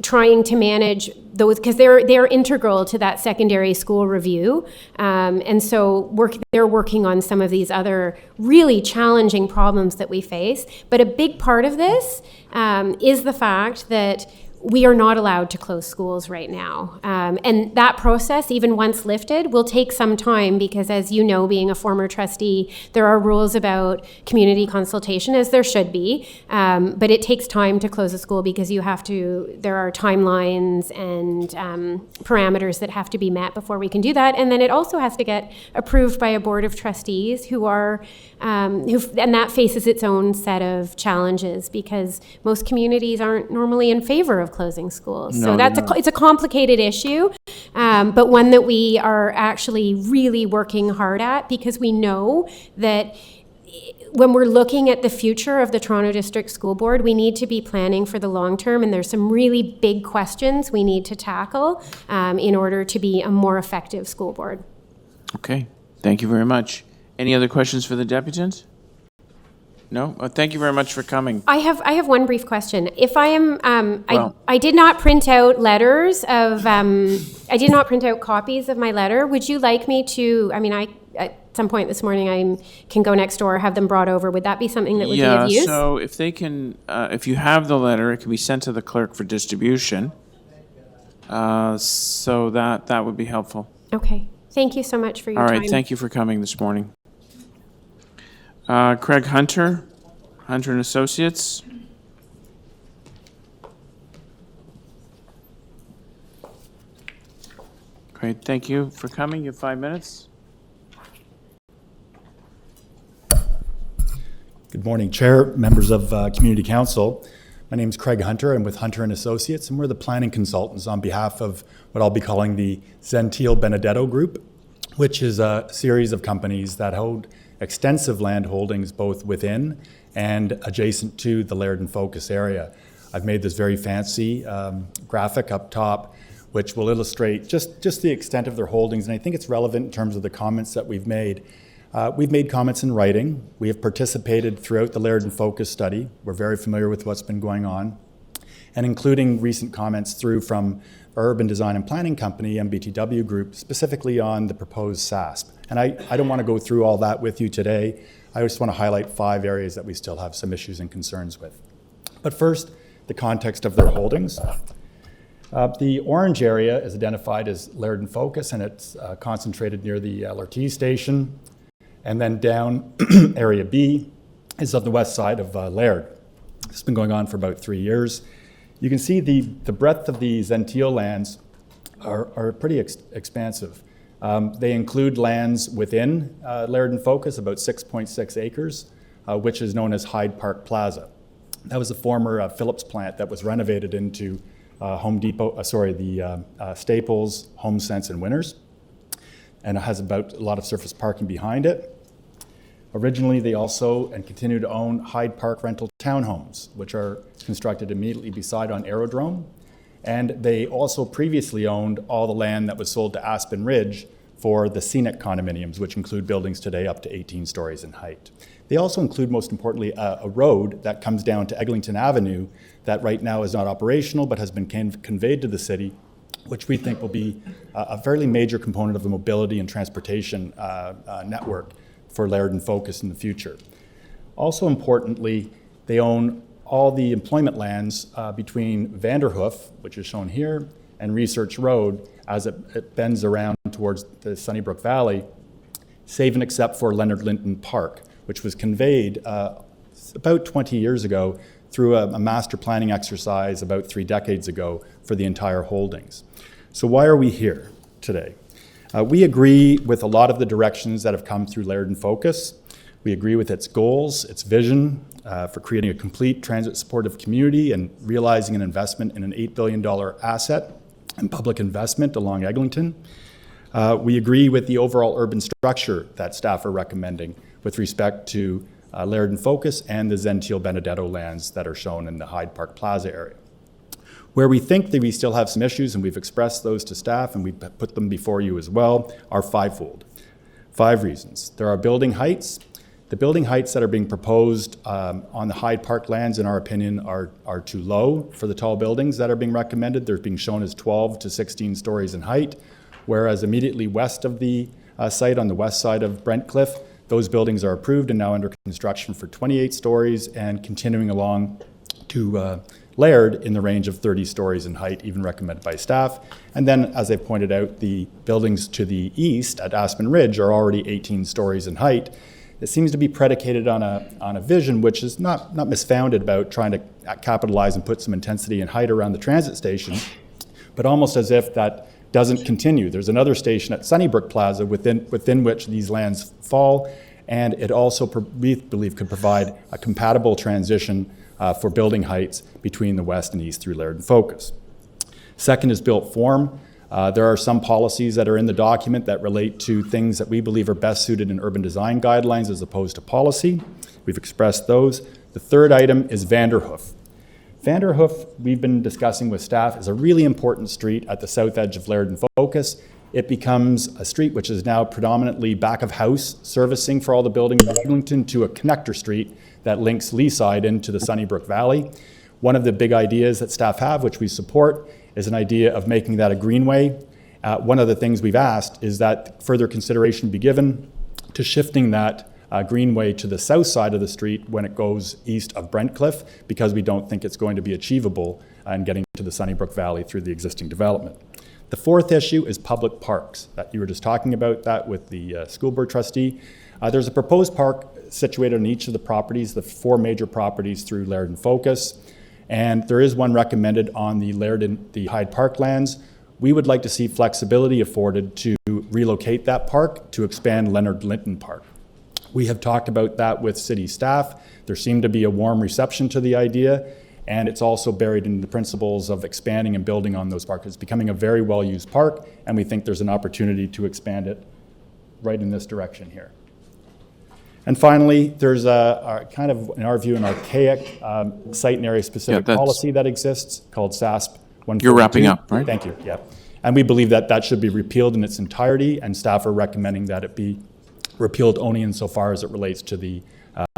[SPEAKER 5] trying to manage those, because they're integral to that secondary school review. And so they're working on some of these other really challenging problems that we face. But a big part of this is the fact that we are not allowed to close schools right now. And that process, even once lifted, will take some time because, as you know, being a former trustee, there are rules about community consultation, as there should be. But it takes time to close a school because there are timelines and parameters that have to be met before we can do that. And then it also has to get approved by a board of trustees and that faces its own set of challenges because most communities aren't normally in favor of closing schools. So it's a complicated issue, but one that we are actually really working hard at, because we know that when we're looking at the future of the Toronto District School Board, we need to be planning for the long term, and there's some really big questions we need to tackle in order to be a more effective school board.
[SPEAKER 1] Okay, Thank you very much. Any other questions for the deputant? No? Thank you very much for coming.
[SPEAKER 5] I have one brief question. If I am,
[SPEAKER 1] Well-
[SPEAKER 5] I did not print out letters of, I did not print out copies of my letter. Would you like me to, at some point this morning, I can go next door, have them brought over. Would that be something that would be of use?
[SPEAKER 1] So if they can, if you have the letter, it can be sent to the clerk for distribution. So that would be helpful.
[SPEAKER 5] Okay. Thank you so much for your
[SPEAKER 1] All
[SPEAKER 5] time.
[SPEAKER 1] right, thank you for coming this morning. Craig Hunter, Hunter and Associates. Great, thank you for coming. You have 5 minutes.
[SPEAKER 6] Good morning, Chair, members of Community Council. My name is Craig Hunter. I'm with Hunter and Associates, and we're the planning consultants on behalf of what I'll be calling the Gentile Benedetto Group, which is a series of companies that hold extensive land holdings both within and adjacent to the Laird and Focus area. I've made this very fancy graphic up top, which will illustrate just the extent of their holdings, and I think it's relevant in terms of the comments that we've made. We've made comments in writing. We have participated throughout the Laird and Focus study. We're very familiar with what's been going on, and including recent comments through from our Urban Design and Planning Company, MBTW Group, specifically on the proposed SASP. And I don't want to go through all that with you today. I just want to highlight 5 areas that we still have some issues and concerns with. But first, the context of their holdings. The orange area is identified as Laird and Focus, and it's concentrated near the LRT station. And then down, Area B is on the west side of Laird. This has been going on for about 3 years. You can see the breadth of the Gentile lands are pretty expansive. They include lands within Laird and Focus, about 6.6 acres, which is known as Hyde Park Plaza. That was a former Phillips plant that was renovated into Staples, HomeSense, and Winners, and it has about a lot of surface parking behind it. Originally, they also and continue to own Hyde Park rental townhomes, which are constructed immediately beside on Aerodrome. And they also previously owned all the land that was sold to Aspen Ridge for the scenic condominiums, which include buildings today up to 18 stories in height. They also include, most importantly, a road that comes down to Eglinton Avenue that right now is not operational but has been conveyed to the city, which we think will be a fairly major component of the mobility and transportation network for Laird and Focus in the future. Also importantly, they own all the employment lands between Vanderhoof, which is shown here, and Research Road as it bends around towards the Sunnybrook Valley, save and except for Leonard Linton Park, which was conveyed about 20 years ago through a master planning exercise about 3 decades ago for the entire holdings. So why are we here today? We agree with a lot of the directions that have come through Laird and Focus. We agree with its goals, its vision for creating a complete transit supportive community and realizing an investment in an $8 billion asset and public investment along Eglinton. We agree with the overall urban structure that staff are recommending with respect to Laird and Focus and the Gentile Benedetto lands that are shown in the Hyde Park Plaza area. Where we think that we still have some issues, and we've expressed those to staff and we've put them before you as well, are 5-fold. 5 reasons. There are building heights. The building heights that are being proposed on the Hyde Park lands, in our opinion, are too low for the tall buildings that are being recommended. They're being shown as 12 to 16 stories in height, whereas immediately west of the site on the west side of Brentcliffe, those buildings are approved and now under construction for 28 stories and continuing along to Laird in the range of 30 stories in height, even recommended by staff. And then, as I pointed out, the buildings to the east at Aspen Ridge are already 18 stories in height. It seems to be predicated on a vision which is not misfounded about trying to capitalize and put some intensity and height around the transit station, but almost as if that doesn't continue. There's another station at Sunnybrook Plaza within which these lands fall, and it also, we believe, could provide a compatible transition for building heights between the west and east through Laird and Focus. Second is built form. There are some policies that are in the document that relate to things that we believe are best suited in urban design guidelines as opposed to policy. We've expressed those. The third item is Vanderhoof. Vanderhoof, we've been discussing with staff, is a really important street at the south edge of Laird and Focus. it becomes a street which is now predominantly back of house servicing for all the buildings in Eglinton to a connector street that links Leaside into the Sunnybrook Valley. One of the big ideas that staff have, which we support, is an idea of making that a greenway. One of the things we've asked is that further consideration be given to shifting that greenway to the south side of the street when it goes east of Brentcliffe, because we don't think it's going to be achievable in getting to the Sunnybrook Valley through the existing development. The fourth issue is public parks. That you were just talking about that with the school board trustee. There's a proposed park situated on each of the properties, the 4 major properties through Laird and Focus. And there is one recommended on the Laird and the Hyde Park lands. We would like to see flexibility afforded to relocate that park to expand Leonard Linton Park. We have talked about that with city staff. There seemed to be a warm reception to the idea, and it's also buried in the principles of expanding and building on those parks. It's becoming a very well-used park, and we think there's an opportunity to expand it right in this direction here. And finally, there's a kind of, in our view, an archaic site and area specific policy that exists called SASP 142.
[SPEAKER 1] You're wrapping up, right?
[SPEAKER 6] Thank you, yeah. And we believe that that should be repealed in its entirety, and staff are recommending that it be repealed only insofar as it relates to the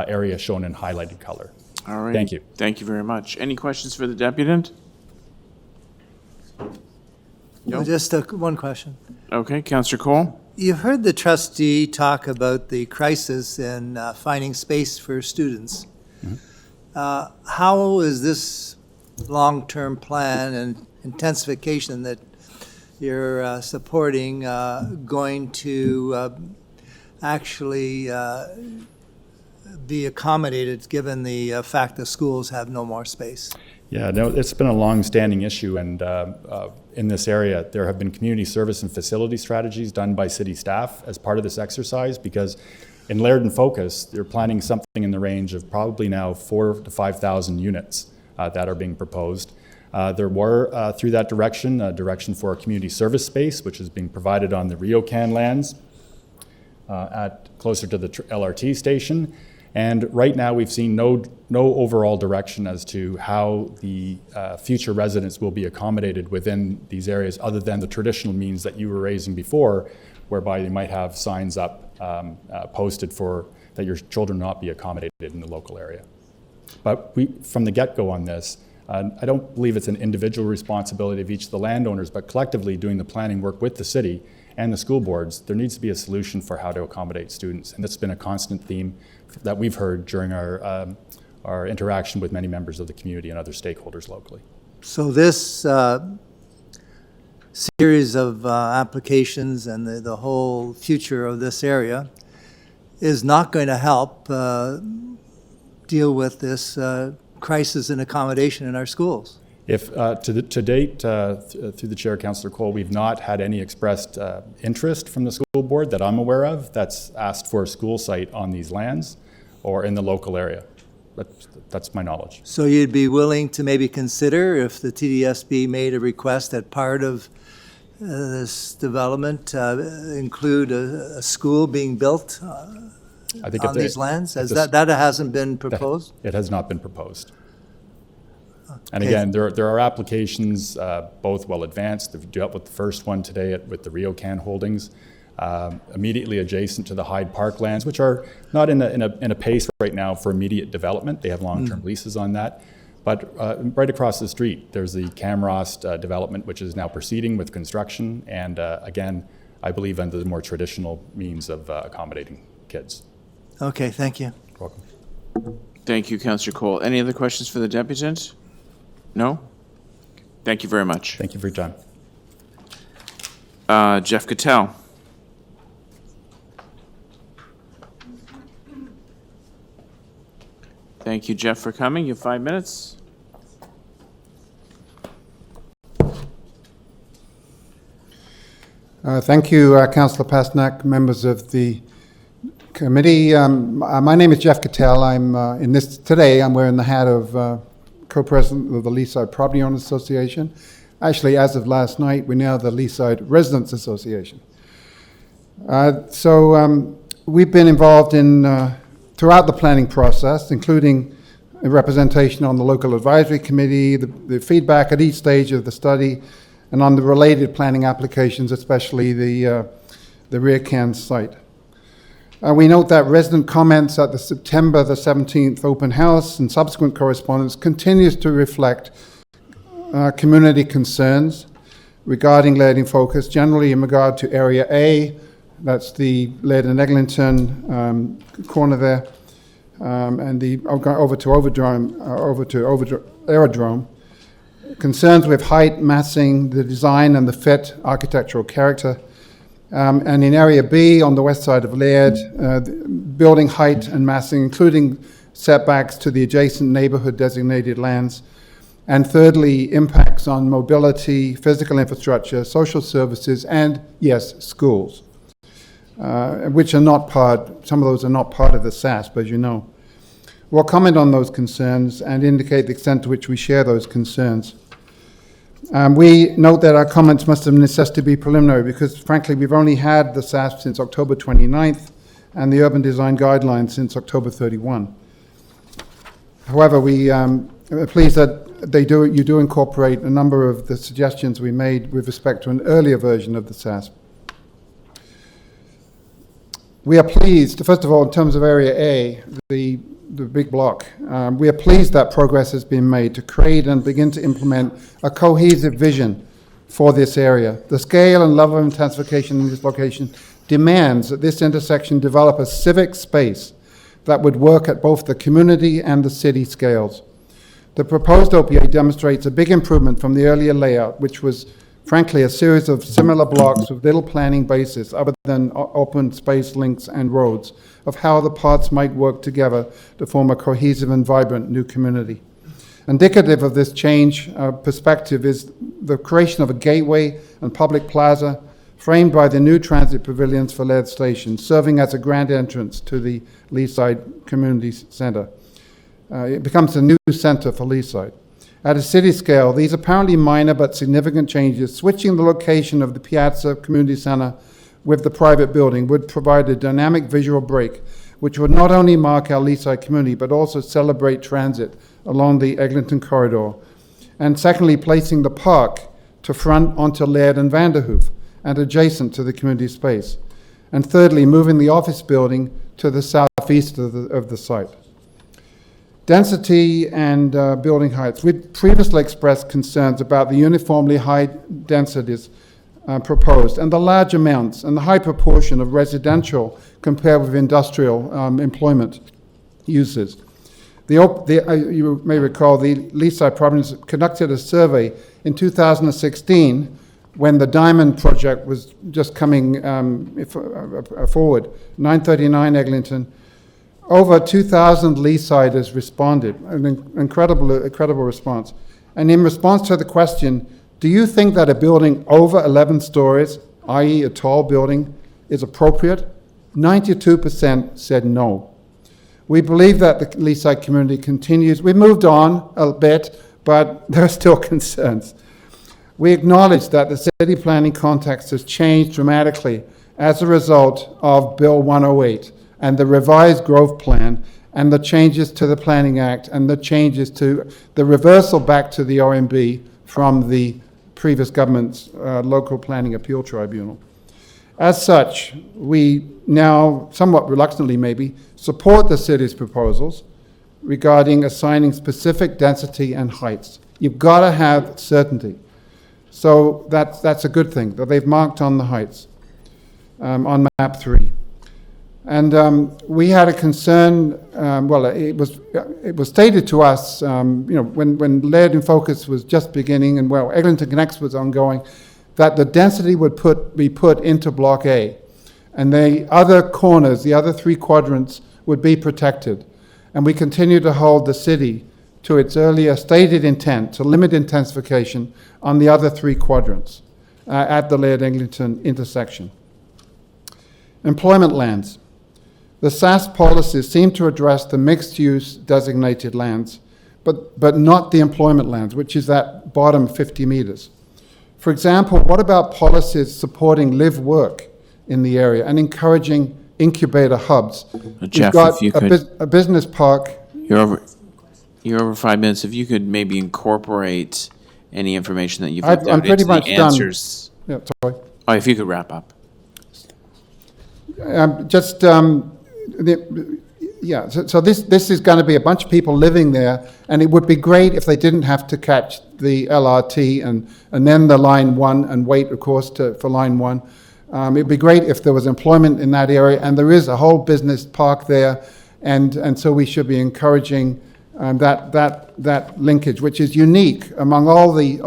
[SPEAKER 6] area shown in highlighted color.
[SPEAKER 1] All right.
[SPEAKER 6] Thank you.
[SPEAKER 1] Thank you very much. Any questions for the deputant? No?
[SPEAKER 4] Just one question.
[SPEAKER 1] Okay, Councillor Cole?
[SPEAKER 4] You heard the trustee talk about the crisis in finding space for students. How is this long-term plan and intensification that you're supporting going to actually be accommodated given the fact that schools have no more space?
[SPEAKER 6] Yeah, no, it's been a long-standing issue, and in this area, there have been community service and facility strategies done by city staff as part of this exercise, because in Laird and Focus, they're planning something in the range of probably now 4,000 to 5,000 units that are being proposed. There were, through that direction, a direction for a community service space, which is being provided on the RioCan lands closer to the LRT station. And right now, we've seen no overall direction as to how the future residents will be accommodated within these areas, other than the traditional means that you were raising before, whereby you might have signs up posted for that your children not be accommodated in the local area. But from the get-go on this, I don't believe it's an individual responsibility of each of the landowners, but collectively doing the planning work with the city and the school boards, there needs to be a solution for how to accommodate students. And that's been a constant theme that we've heard during our interaction with many members of the community and other stakeholders locally.
[SPEAKER 4] So this series of applications and the whole future of this area is not going to help deal with this crisis in accommodation in our schools.
[SPEAKER 6] If to date, through the chair, Councillor Cole, we've not had any expressed interest from the school board that I'm aware of that's asked for a school site on these lands or in the local area. That's my knowledge.
[SPEAKER 4] So you'd be willing to maybe consider, if the TDSB made a request that part of this development include a school being built
[SPEAKER 6] I think
[SPEAKER 4] on these lands? That hasn't been proposed?
[SPEAKER 6] It has not been proposed. And
[SPEAKER 4] Okay.
[SPEAKER 6] again, there are applications, both well advanced. We've dealt with the first one today with the RioCan holdings, immediately adjacent to the Hyde Park lands, which are not in a pace right now for immediate development. They have long-term leases on that. But right across the street, there's the Camrost development, which is now proceeding with construction. And again, I believe under the more traditional means of accommodating kids.
[SPEAKER 4] Okay, thank you.
[SPEAKER 6] You're welcome.
[SPEAKER 1] Thank you, Councillor Cole. Any other questions for the deputant? No? Thank you very much.
[SPEAKER 6] Thank you for your time.
[SPEAKER 1] Jeff Cattell. Thank you, Jeff, for coming. You have 5 minutes.
[SPEAKER 7] Thank you, Councillor Pasternak, members of the committee. My name is Jeff Cattell. I'm I'm wearing the hat of co-president of the Leaside Property Owners Association. Actually, as of last night, we're now the Leaside Residents Association. We've been involved in throughout the planning process, including a representation on the local advisory committee, the feedback at each stage of the study, and on the related planning applications, especially the rear can site. We note that resident comments at the September the 17th open house and subsequent correspondence continues to reflect community concerns regarding Laird in focus, generally in regard to Area A, that's the Laird and Eglinton corner there, and the over to aerodrome. Concerns with height, massing, the design and the fit, architectural character. And in Area B, on the west side of Laird, building height and massing, including setbacks to the adjacent neighborhood designated lands. And thirdly, impacts on mobility, physical infrastructure, social services, and yes, schools, which are not part, some of those are not part of the SASP, as you know. We'll comment on those concerns and indicate the extent to which we share those concerns. We note that our comments must of necessity be preliminary because, frankly, we've only had the SASP since October 29th and the Urban Design Guidelines since October 31. However, we are pleased that you do incorporate a number of the suggestions we made with respect to an earlier version of the SASP. We are pleased, first of all, in terms of Area A, the big block, we are pleased that progress has been made to create and begin to implement a cohesive vision for this area. The scale and level of intensification in this location demands that this intersection develop a civic space that would work at both the community and the city scales. The proposed OPA demonstrates a big improvement from the earlier layout, which was frankly a series of similar blocks with little planning basis other than open space links and roads of how the parts might work together to form a cohesive and vibrant new community. Indicative of this change perspective is the creation of a gateway and public plaza framed by the new transit pavilions for Laird Station, serving as a grand entrance to the Leaside Community Centre. It becomes a new centre for Leaside. At a city scale, these apparently minor but significant changes, switching the location of the Piazza Community Centre with the private building, would provide a dynamic visual break, which would not only mark our Leaside community, but also celebrate transit along the Eglinton corridor. And secondly, placing the park to front onto Laird and Vanderhoof and adjacent to the community space. And thirdly, moving the office building to the southeast of the site. Density and building heights. We'd previously expressed concerns about the uniformly high densities proposed and the large amounts and the high proportion of residential compared with industrial employment uses. You may recall the Leaside Province conducted a survey in 2016 when the Diamond project was just coming forward, 939 Eglinton. Over 2,000 Leasiders responded, an incredible response. And in response to the question, do you think that a building over 11 stories, i.e. a tall building, is appropriate? 92% said no. We believe that the Leaside community continues. We moved on a bit, but there are still concerns. We acknowledge that the city planning context has changed dramatically as a result of Bill 108 and the revised growth plan and the changes to the Planning Act and the changes to the reversal back to the OMB from the previous government's local planning appeal tribunal. As such, we now, somewhat reluctantly maybe, support the city's proposals regarding assigning specific density and heights. You've got to have certainty. So that's a good thing, that they've marked on the heights on map 3. And we had a concern, it was stated to us, when Laird in Focus was just beginning and Eglinton Connects was ongoing, that the density would be put into Block A. And the other corners, the other 3 quadrants, would be protected. And we continue to hold the city to its earlier stated intent to limit intensification on the other 3 quadrants at the Laird-Eglinton intersection. Employment lands. The SASP policies seem to address the mixed-use designated lands, but not the employment lands, which is that bottom 50 meters. For example, what about policies supporting live-work in the area and encouraging incubator hubs?
[SPEAKER 1] Jeff,
[SPEAKER 7] got
[SPEAKER 1] if you could,
[SPEAKER 7] a business park.
[SPEAKER 1] you're over 5 minutes. If you could maybe incorporate any information that you've
[SPEAKER 7] I'm
[SPEAKER 1] looked at
[SPEAKER 7] pretty
[SPEAKER 1] into the
[SPEAKER 7] much done.
[SPEAKER 1] answers.
[SPEAKER 7] Yeah, sorry.
[SPEAKER 1] Oh, if you could wrap up.
[SPEAKER 7] So this is going to be a bunch of people living there, and it would be great if they didn't have to catch the LRT and then the Line 1 and wait, of course, for Line 1. It'd be great if there was employment in that area, and there is a whole business park there, and so we should be encouraging that linkage, which is unique among all the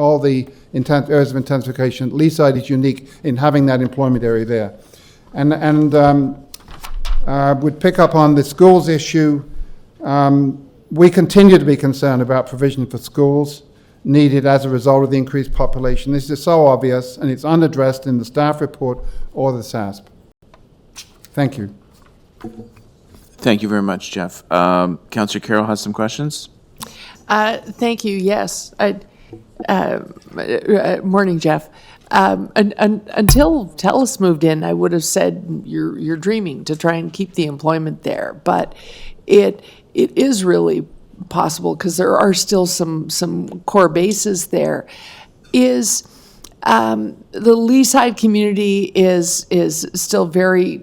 [SPEAKER 7] areas of intensification. Leaside is unique in having that employment area there, and would pick up on the schools issue. We continue to be concerned about provision for schools needed as a result of the increased population. This is so obvious, and it's unaddressed in the staff report or the SASP. Thank you.
[SPEAKER 1] Thank you very much, Jeff. Councillor Carroll has some questions?
[SPEAKER 3] Thank you, yes. Morning, Jeff. Until TELUS moved in, I would have said you're dreaming to try and keep the employment there, but it is really possible because there are still some core bases there. Is the Leaside community is still very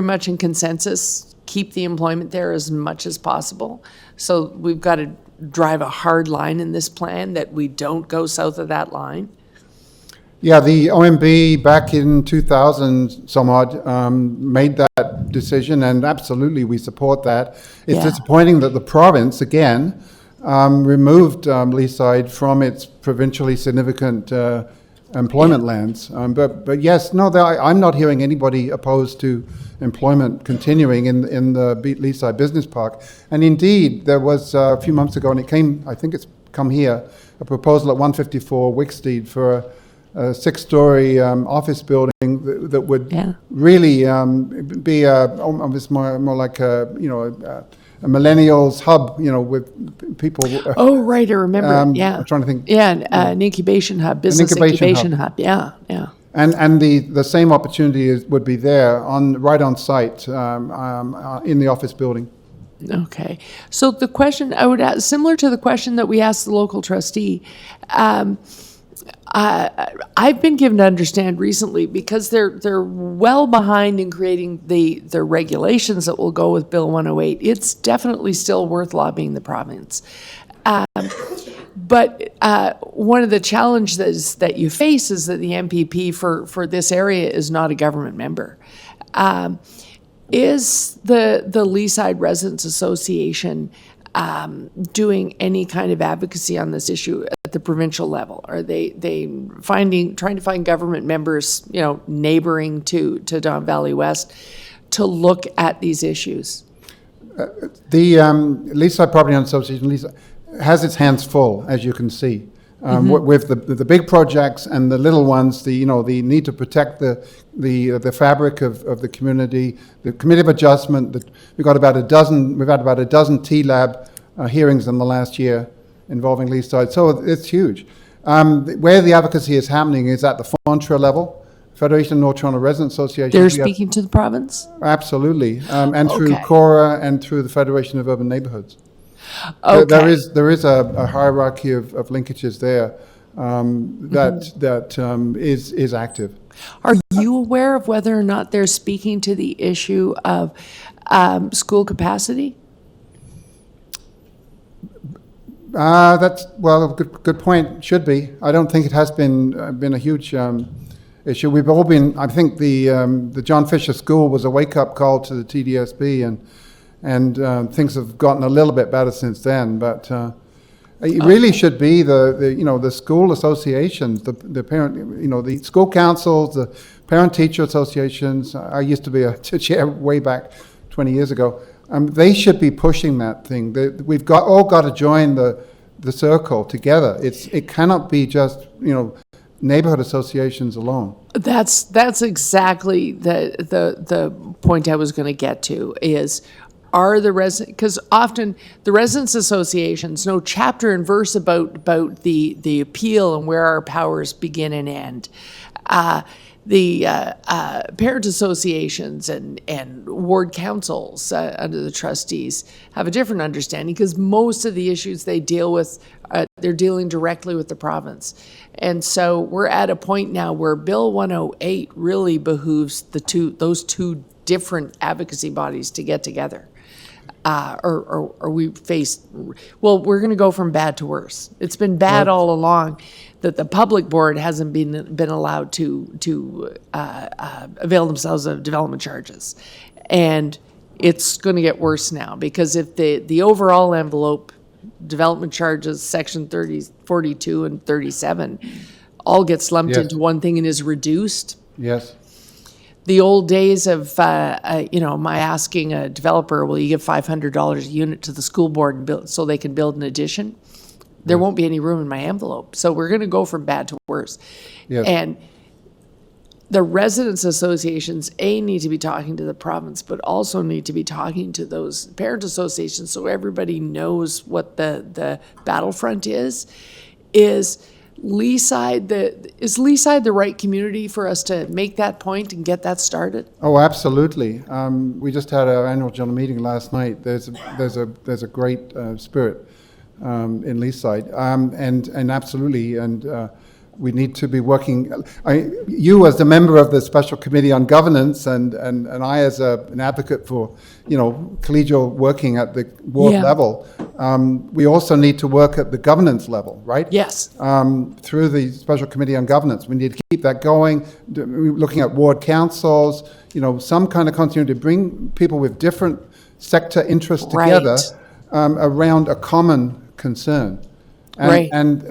[SPEAKER 3] much in consensus? Keep the employment there as much as possible. So we've got to drive a hard line in this plan that we don't go south of that line.
[SPEAKER 7] Yeah, the OMB back in 2000 some odd made that decision, and absolutely we support that. It's
[SPEAKER 3] Yeah.
[SPEAKER 7] disappointing that the province, again, removed Leaside from its provincially significant employment lands. But yes, no, I'm not hearing anybody opposed to employment continuing in the Leaside Business Park. And indeed, there was a few months ago, and it came, I think it's come here, a proposal at 154 Wicksteed for a 6-story office building that would
[SPEAKER 3] Yeah.
[SPEAKER 7] really be almost more like a millennials hub, with people.
[SPEAKER 3] Oh, right, I remember. Yeah.
[SPEAKER 7] I'm trying to think.
[SPEAKER 3] Yeah, an incubation hub, business incubation hub. Yeah, yeah.
[SPEAKER 7] And the same opportunity would be there right on site in the office building.
[SPEAKER 3] Okay. So the question I would ask, similar to the question that we asked the local trustee, I've been given to understand recently, because they're well behind in creating the regulations that will go with Bill 108. It's definitely still worth lobbying the province. But one of the challenges that you face is that the MPP for this area is not a government member. Is the Leaside Residents Association doing any kind of advocacy on this issue at the provincial level? Are they trying to find government members, neighboring to Don Valley West, to look at these issues?
[SPEAKER 7] The Leaside Property Owners Association has its hands full, as you can see, with the big projects and the little ones. The need to protect the fabric of the community, the Committee of Adjustment. We've had about a dozen TLAB hearings in the last year involving Leaside, so it's huge. Where the advocacy is happening is at the FONTRA level, Federation of North Toronto Residents Association.
[SPEAKER 3] They're speaking to the province?
[SPEAKER 7] Absolutely, and through
[SPEAKER 3] Okay.
[SPEAKER 7] CORA and through the Federation of Urban Neighborhoods.
[SPEAKER 3] Okay.
[SPEAKER 7] There is a hierarchy of linkages there that is active.
[SPEAKER 3] Are you aware of whether or not they're speaking to the issue of school capacity?
[SPEAKER 7] That's good point. Should be. I don't think it has been a huge issue. We've all been. I think the John Fisher School was a wake up call to the TDSB, and things have gotten a little bit better since then. But it really should be the school associations, the parent, the school councils, the parent teacher associations. I used to be a chair way back 20 years ago. They should be pushing that thing. We've all got to join the circle together. It cannot be just neighborhood associations alone.
[SPEAKER 3] That's exactly the point I was going to get to. Are the resident, because often the residents associations know chapter and verse about the appeal and where our powers begin and end. The parent associations and ward councils under the trustees have a different understanding, because most of the issues they deal with at they're dealing directly with the province. And so we're at a point now where Bill 108 really behooves those two different advocacy bodies to get together. Or we face, well, we're going to go from bad to worse. It's been bad all along that the public board hasn't been allowed to avail themselves of development charges. And it's going to get worse now, because if the overall envelope, development charges, section 42 and 37, all gets lumped
[SPEAKER 7] Yes.
[SPEAKER 3] into one thing and is reduced,
[SPEAKER 7] Yes.
[SPEAKER 3] the old days of, my asking a developer, will you give $500 a unit to the school board and build, so they can build an addition? There won't be any room in my envelope. So we're going to go from bad to worse.
[SPEAKER 7] Yes.
[SPEAKER 3] And the residents associations, need to be talking to the province, but also need to be talking to those parent associations so everybody knows what the battlefront is. Is Leaside the right community for us to make that point and get that started?
[SPEAKER 7] Oh, absolutely. We just had our annual general meeting last night. There's a great spirit in Leaside, and absolutely, and we need to be working. You as the member of the Special Committee on Governance, and I as an advocate for collegial working at the ward
[SPEAKER 3] Yeah.
[SPEAKER 7] level. We also need to work at the governance level, right?
[SPEAKER 3] Yes.
[SPEAKER 7] Through the Special Committee on Governance. We need to keep that going, looking at ward councils, some kind of continuity to bring people with different sector interests together around a common concern. And,
[SPEAKER 3] Right.
[SPEAKER 7] and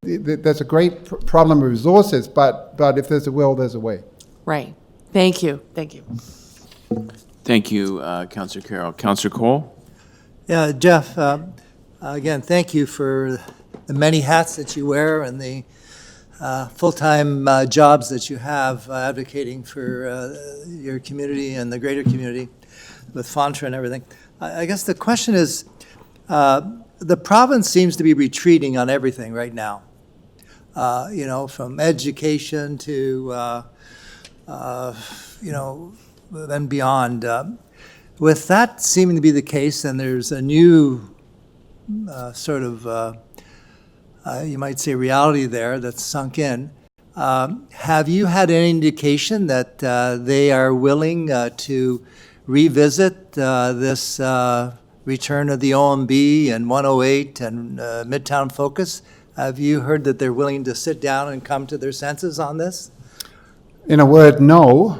[SPEAKER 7] there's a great problem with resources, but if there's a will, there's a way.
[SPEAKER 3] Right. Thank you. Thank you.
[SPEAKER 1] Thank you, Councillor Carroll. Councillor Cole?
[SPEAKER 4] Yeah, Jeff, again, thank you for the many hats that you wear and the full-time jobs that you have advocating for your community and the greater community with FONTRA and everything. I guess the question is, the province seems to be retreating on everything right now, from education to, and beyond. With that seeming to be the case, then there's a new you might say, reality there that's sunk in. Have you had any indication that they are willing to revisit this return of the OMB and 108 and Midtown Focus? Have you heard that they're willing to sit down and come to their senses on this?
[SPEAKER 7] In a word, no.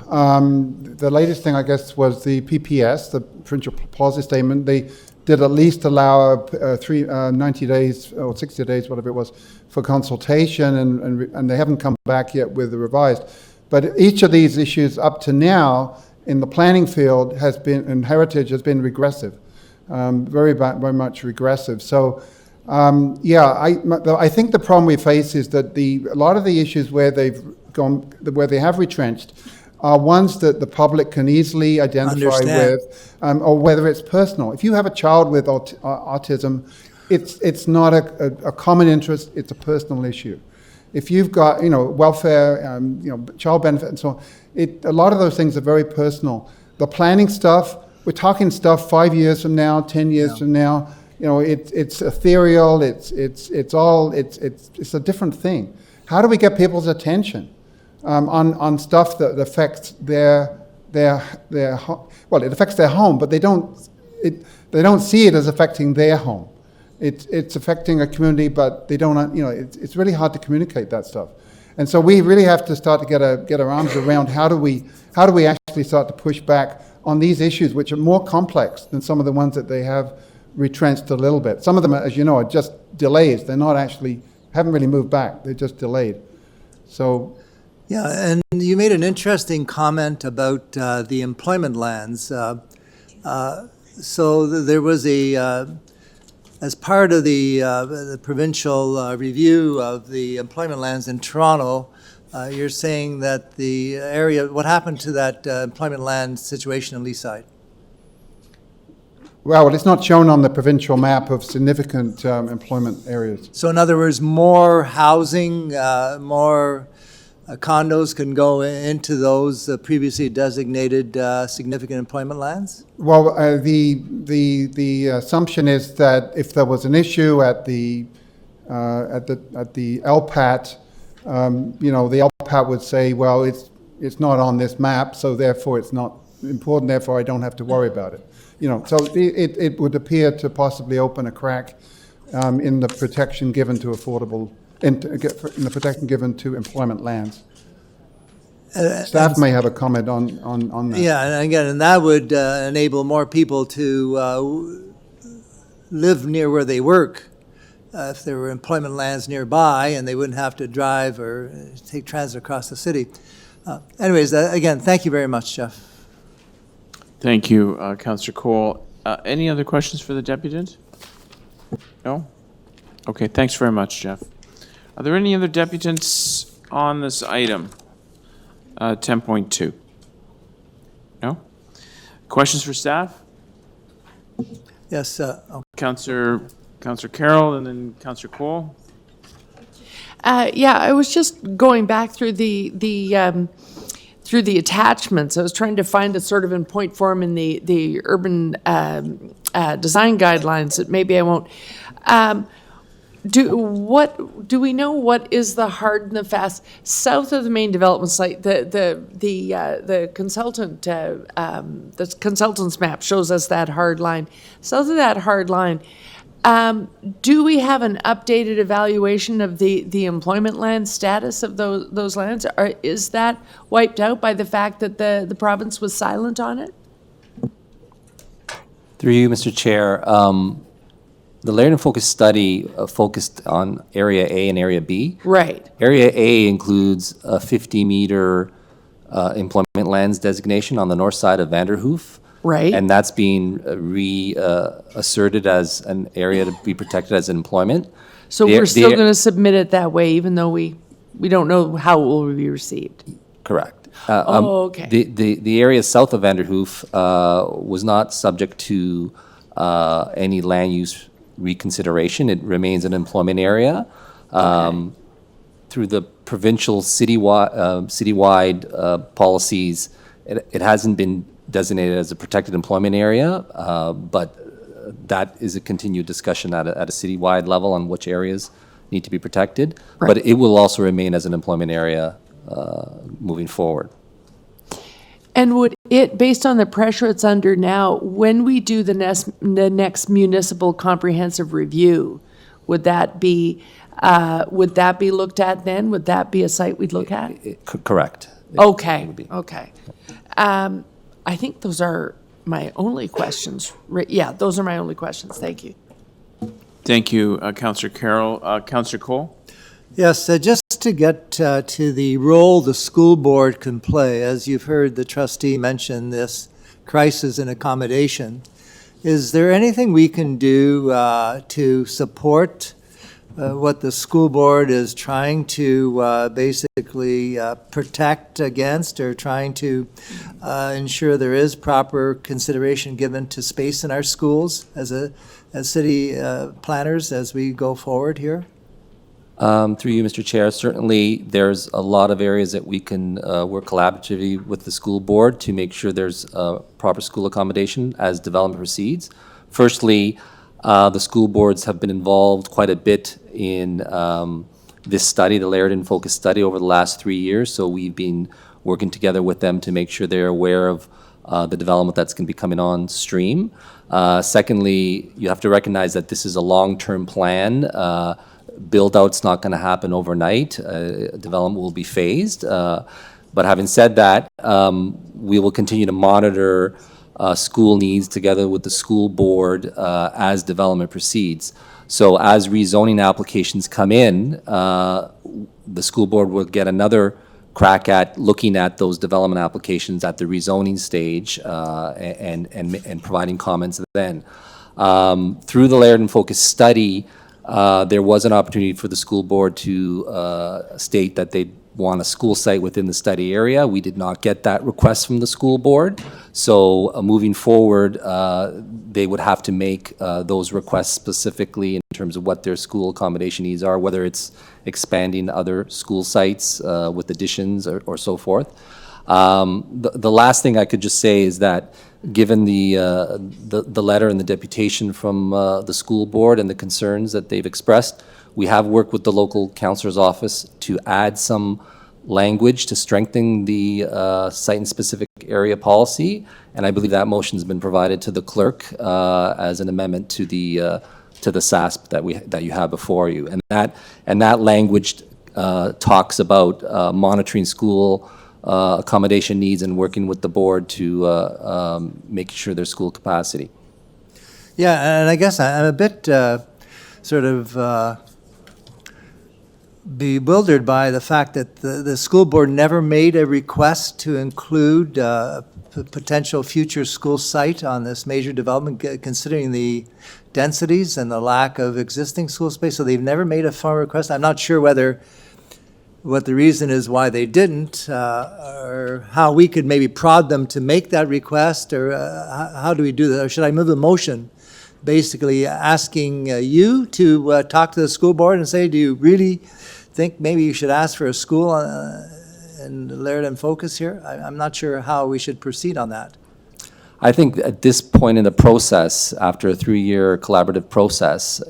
[SPEAKER 7] The latest thing, I guess, was the PPS, the provincial policy statement. They did at least allow 90 days or 60 days, whatever it was, for consultation, and they haven't come back yet with the revised. But each of these issues up to now in the planning field has been, and heritage has been regressive, very much regressive. So, I think the problem we face is that a lot of the issues where they have retrenched are ones that the public can easily identify with, or whether it's personal. If you have a child with autism, it's not a common interest, it's a personal issue. If you've got, welfare, child benefit and so on, a lot of those things are very personal. The planning stuff, we're talking stuff 5 years from now, 10 years from now, it's ethereal, it's a different thing. How do we get people's attention on stuff that affects their well, it affects their home, but they don't see it as affecting their home. It's affecting a community, but they don't. It's really hard to communicate that stuff, and so we really have to start to get our arms around how do we actually start to push back on these issues, which are more complex than some of the ones that they have retrenched a little bit. Some of them, as you know, are just delays. They're not actually haven't really moved back. They're just delayed. So.
[SPEAKER 4] Yeah, and you made an interesting comment about the employment lands. So there was as part of the provincial review of the employment lands in Toronto, you're saying that the area, what happened to that employment land situation in Leaside?
[SPEAKER 7] Well, it's not shown on the provincial map of significant employment areas.
[SPEAKER 4] So in other words, more housing, more condos can go into those previously designated significant employment lands?
[SPEAKER 7] Well, the assumption is that if there was an issue at the at the LPAT, the LPAT would say, well, it's not on this map, so therefore it's not important, therefore I don't have to worry about it. So it would appear to possibly open a crack in the protection given to in the protection given to employment lands. Staff may have a comment on that.
[SPEAKER 4] Yeah, and again, and that would enable more people to live near where they work. If there were employment lands nearby and they wouldn't have to drive or take transit across the city. Anyways, again, thank you very much, Jeff.
[SPEAKER 1] Thank you, Councillor Cole. Any other questions for the deputant? No? Okay, thanks very much, Jeff. Are there any other deputants on this item? 10.2. No? Questions for staff?
[SPEAKER 4] Yes, okay.
[SPEAKER 1] Councillor Carroll and then Councillor Cole.
[SPEAKER 3] Yeah, I was just going back through the attachments. I was trying to find it sort of in point form in the urban design guidelines that maybe I won't. Do we know what is the hard and the fast south of the main development site? The consultant's map shows us that hard line. South of that hard line, do we have an updated evaluation of the employment land status of those lands? Or is that wiped out by the fact that the province was silent on it?
[SPEAKER 8] Through you, Mr. Chair, the Laird and Focus study focused on Area A and Area B.
[SPEAKER 3] Right.
[SPEAKER 8] Area A includes a 50-meter employment lands designation on the north side of Vanderhoof.
[SPEAKER 3] Right.
[SPEAKER 8] And that's being reasserted as an area to be protected as employment.
[SPEAKER 3] So we're still going to submit it that way, even though we don't know how it will be received.
[SPEAKER 8] Correct.
[SPEAKER 3] Okay.
[SPEAKER 8] The area south of Vanderhoof was not subject to any land use reconsideration. It remains an employment area. Through the provincial citywide policies, it hasn't been designated as a protected employment area, but that is a continued discussion at a citywide level on which areas need to be protected.
[SPEAKER 3] Right.
[SPEAKER 8] But it will also remain as an employment area moving forward.
[SPEAKER 3] And would it, based on the pressure it's under now, when we do the next municipal comprehensive review, would that be looked at then? Would that be a site we'd look at?
[SPEAKER 8] Correct.
[SPEAKER 3] Okay, okay. I think those are my only questions. Yeah, those are my only questions. Thank you.
[SPEAKER 1] Thank you, Councillor Carroll. Councillor Cole?
[SPEAKER 4] Yes, just to get to the role the school board can play, as you've heard the trustee mention this crisis in accommodation, is there anything we can do to support what the school board is trying to basically protect against, or trying to ensure there is proper consideration given to space in our schools as city planners as we go forward here?
[SPEAKER 8] Through you, Mr. Chair, certainly there's a lot of areas that we can work collaboratively with the school board to make sure there's proper school accommodation as development proceeds. Firstly, the school boards have been involved quite a bit in this study, the Laird and Focus study, over the last 3 years. So we've been working together with them to make sure they're aware of the development that's going to be coming on stream. Secondly, you have to recognize that this is a long-term plan. Build-out's not going to happen overnight. Development will be phased. But having said that, we will continue to monitor school needs together with the school board as development proceeds. So as rezoning applications come in, the school board will get another crack at looking at those development applications at the rezoning stage and providing comments then. Through the Laird and Focus study, there was an opportunity for the school board to state that they want a school site within the study area. We did not get that request from the school board. So moving forward, they would have to make those requests specifically in terms of what their school accommodation needs are, whether it's expanding other school sites with additions or so forth. The last thing I could just say is that given the letter and the deputation from the school board and the concerns that they've expressed, We have worked with the local counselor's office to add some language to strengthen the site and specific area policy, and I believe that motion's been provided to the clerk as an amendment to the SASP that you have before you, and that language talks about monitoring school accommodation needs and working with the board to make sure there's school capacity.
[SPEAKER 4] Yeah, and I guess I'm a bit sort of bewildered by the fact that the school board never made a request to include potential future school site on this major development, considering the densities and the lack of existing school space. So they've never made a formal request. I'm not sure what the reason is why they didn't, or how we could maybe prod them to make that request, or how do we do that? Or should I move a motion basically asking you to talk to the school board and say, do you really think maybe you should ask for a school in Laird and Focus here? I'm not sure how we should proceed on that.
[SPEAKER 8] I think at this point in the process, after a 3-year collaborative process,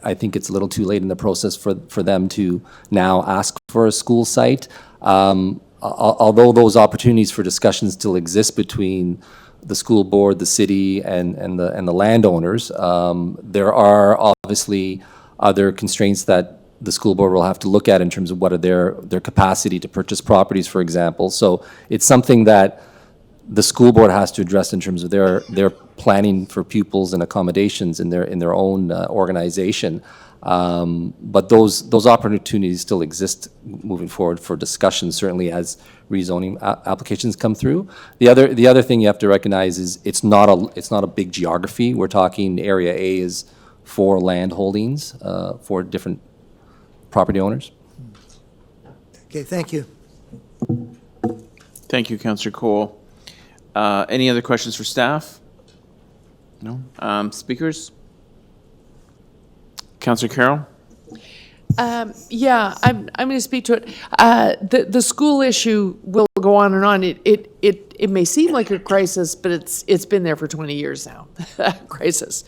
[SPEAKER 8] I think it's a little too late in the process for them to now ask for a school site. Although those opportunities for discussion still exist between the school board, the city, and the landowners, there are obviously other constraints that the school board will have to look at in terms of what are their capacity to purchase properties, for example. So it's something that the school board has to address in terms of their planning for pupils and accommodations in their own organization. But those opportunities still exist moving forward for discussion, certainly as rezoning applications come through. The other thing you have to recognize is it's not a big geography. We're talking Area A is 4 land holdings, 4 different property owners.
[SPEAKER 4] Okay, thank you.
[SPEAKER 1] Thank you, Councillor Cole. Any other questions for staff? No? Speakers? Councillor Carroll?
[SPEAKER 3] Yeah, I'm going to speak to it. The school issue will go on and on. It may seem like a crisis, but it's been there for 20 years now. Crisis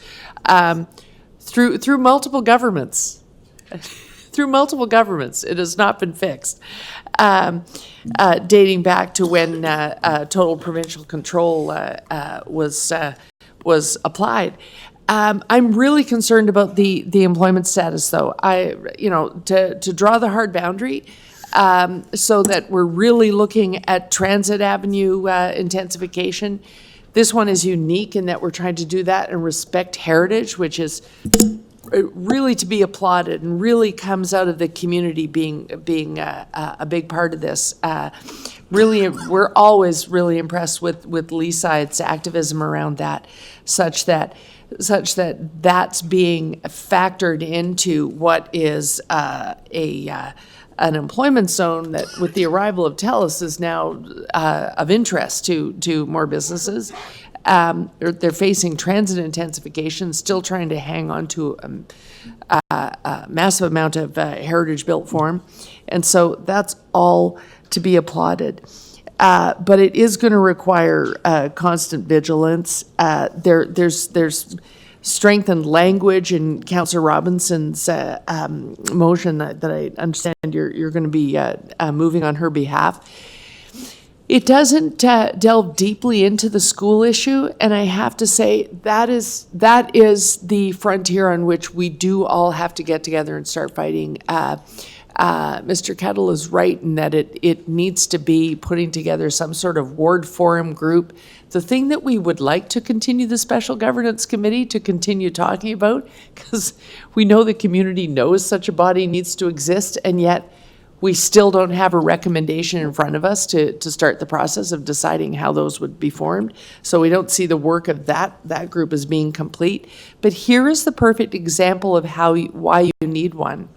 [SPEAKER 3] through multiple governments. Through multiple governments, it has not been fixed, dating back to when total provincial control was applied. I'm really concerned about the employment status, though. To draw the hard boundary, so that we're really looking at Transit Avenue intensification. This one is unique in that we're trying to do that and respect heritage, which is really to be applauded and really comes out of the community being a big part of this. Really, we're always really impressed with Leaside's activism around that, such that that's being factored into what is an employment zone that, with the arrival of TELUS, is now of interest to more businesses. They're facing transit intensification, still trying to hang on to a massive amount of heritage-built form. And so that's all to be applauded. But it is going to require constant vigilance. There's strengthened language in Councillor Robinson's motion that I understand you're going to be moving on her behalf. It doesn't delve deeply into the school issue, and I have to say that is the frontier on which we do all have to get together and start fighting. Mr. Kettle is right in that it needs to be putting together some sort of ward forum group. The thing that we would like to continue the Special Governance Committee to continue talking about, because we know the community knows such a body needs to exist, and yet we still don't have a recommendation in front of us to start the process of deciding how those would be formed. So we don't see the work of that group as being complete. But here is the perfect example of why you need one.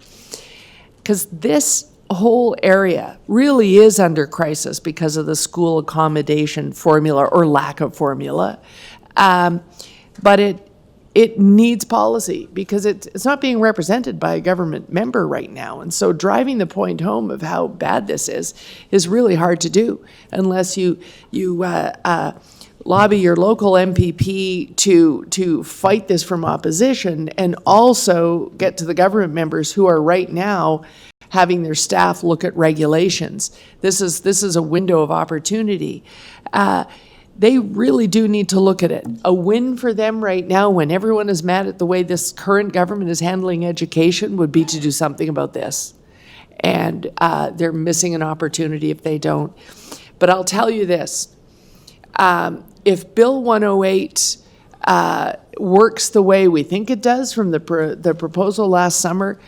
[SPEAKER 3] Because this whole area really is under crisis because of the school accommodation formula or lack of formula. But it needs policy because it's not being represented by a government member right now. And so driving the point home of how bad this is really hard to do unless you lobby your local MPP to fight this from opposition, and also get to the government members who are right now having their staff look at regulations. This is a window of opportunity. They really do need to look at it. A win for them right now, when everyone is mad at the way this current government is handling education, would be to do something about this. And they're missing an opportunity if they don't. But I'll tell you this. If Bill 108 works the way we think it does from the proposal last summer,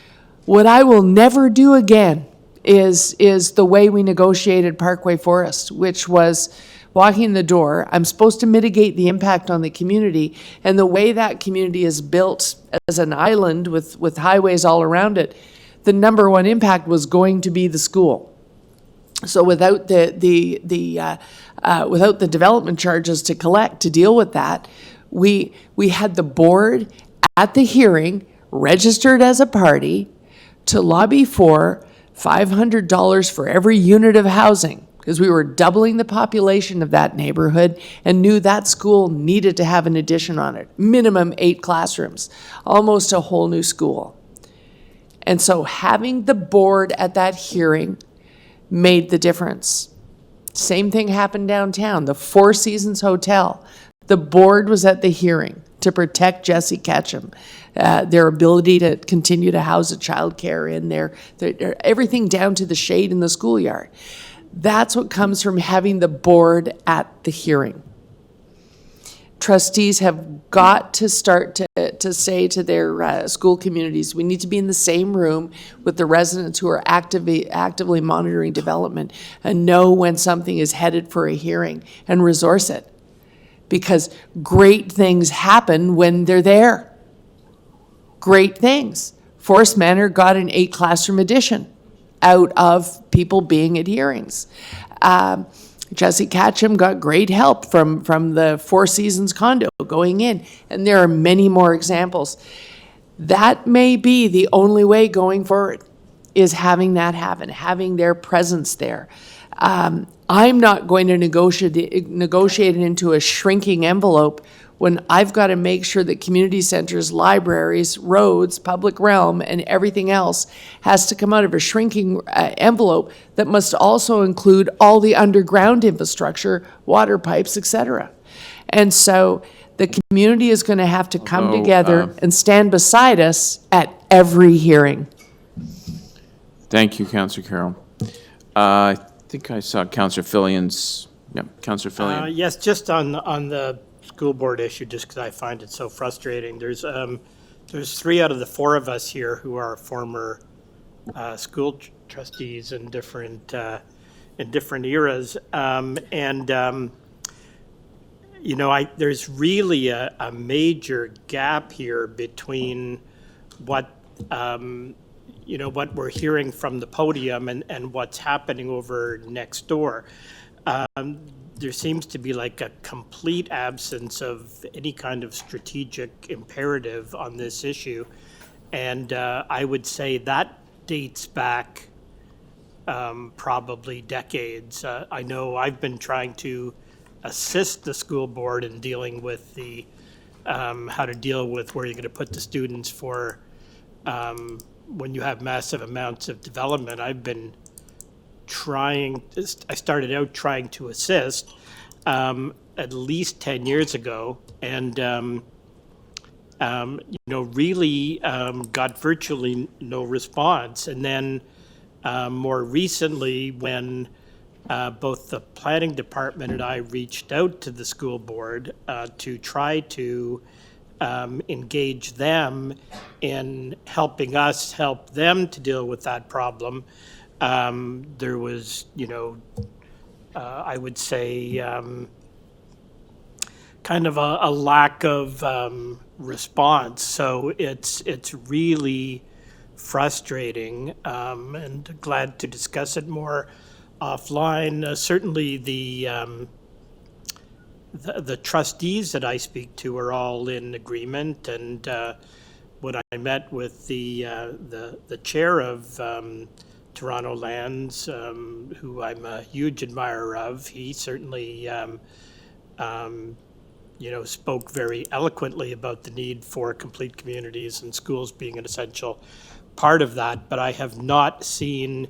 [SPEAKER 3] what I will never do again is the way we negotiated Parkway Forest, which was walking in the door. I'm supposed to mitigate the impact on the community, and the way that community is built as an island with highways all around it, the number one impact was going to be the school. So without the development charges to collect to deal with that, we had the board at the hearing registered as a party to lobby for $500 for every unit of housing, because we were doubling the population of that neighborhood and knew that school needed to have an addition on it, minimum 8 classrooms, almost a whole new school. And so having the board at that hearing made the difference. Same thing happened downtown, the Four Seasons Hotel. The board was at the hearing to protect Jesse Ketchum, their ability to continue to house a childcare in there, everything down to the shade in the schoolyard. That's what comes from having the board at the hearing. Trustees have got to start to say to their school communities, we need to be in the same room with the residents who are actively monitoring development and know when something is headed for a hearing and resource it. Because great things happen when they're there. Great things. Forest Manor got an 8 classroom addition out of people being at hearings. Jesse Ketchum got great help from the Four Seasons condo going in, and there are many more examples. That may be the only way going forward, is having that happen, having their presence there. I'm not going to negotiate it into a shrinking envelope when I've got to make sure that community centers, libraries, roads, public realm, and everything else has to come out of a shrinking envelope that must also include all the underground infrastructure, water pipes, etc. And so the community is going to have to come together and stand beside us at every hearing.
[SPEAKER 1] Thank you, Councillor Carroll. I think I saw Councillor Fillion's, Councillor Fillion.
[SPEAKER 2] Yes, just on the school board issue, just because I find it so frustrating. There's 3 out of the 4 of us here who are former school trustees in different eras, there's really a major gap here between what what we're hearing from the podium and what's happening over next door. There seems to be like a complete absence of any kind of strategic imperative on this issue. And I would say that dates back probably decades. I know I've been trying to assist the school board in dealing with the how to deal with where you're going to put the students for when you have massive amounts of development. I've been I started out trying to assist at least 10 years ago, and really got virtually no response. And then more recently, when both the planning department and I reached out to the school board to try to engage them in helping us help them to deal with that problem, there was, I would say, kind of a lack of response. So it's really frustrating, and glad to discuss it more offline. Certainly the trustees that I speak to are all in agreement, and when I met with the chair of Toronto Lands, who I'm a huge admirer of, he certainly spoke very eloquently about the need for complete communities and schools being an essential part of that, but I have not seen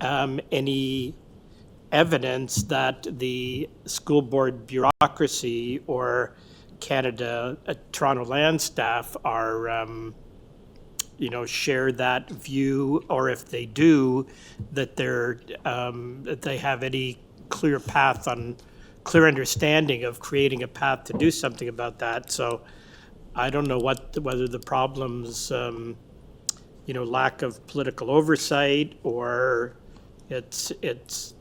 [SPEAKER 2] any evidence that the school board bureaucracy or Canada, Toronto land staff are, share that view, or if they do, that that they have any clear understanding of creating a path to do something about that. So I don't know whether the problem's, lack of political oversight, or it's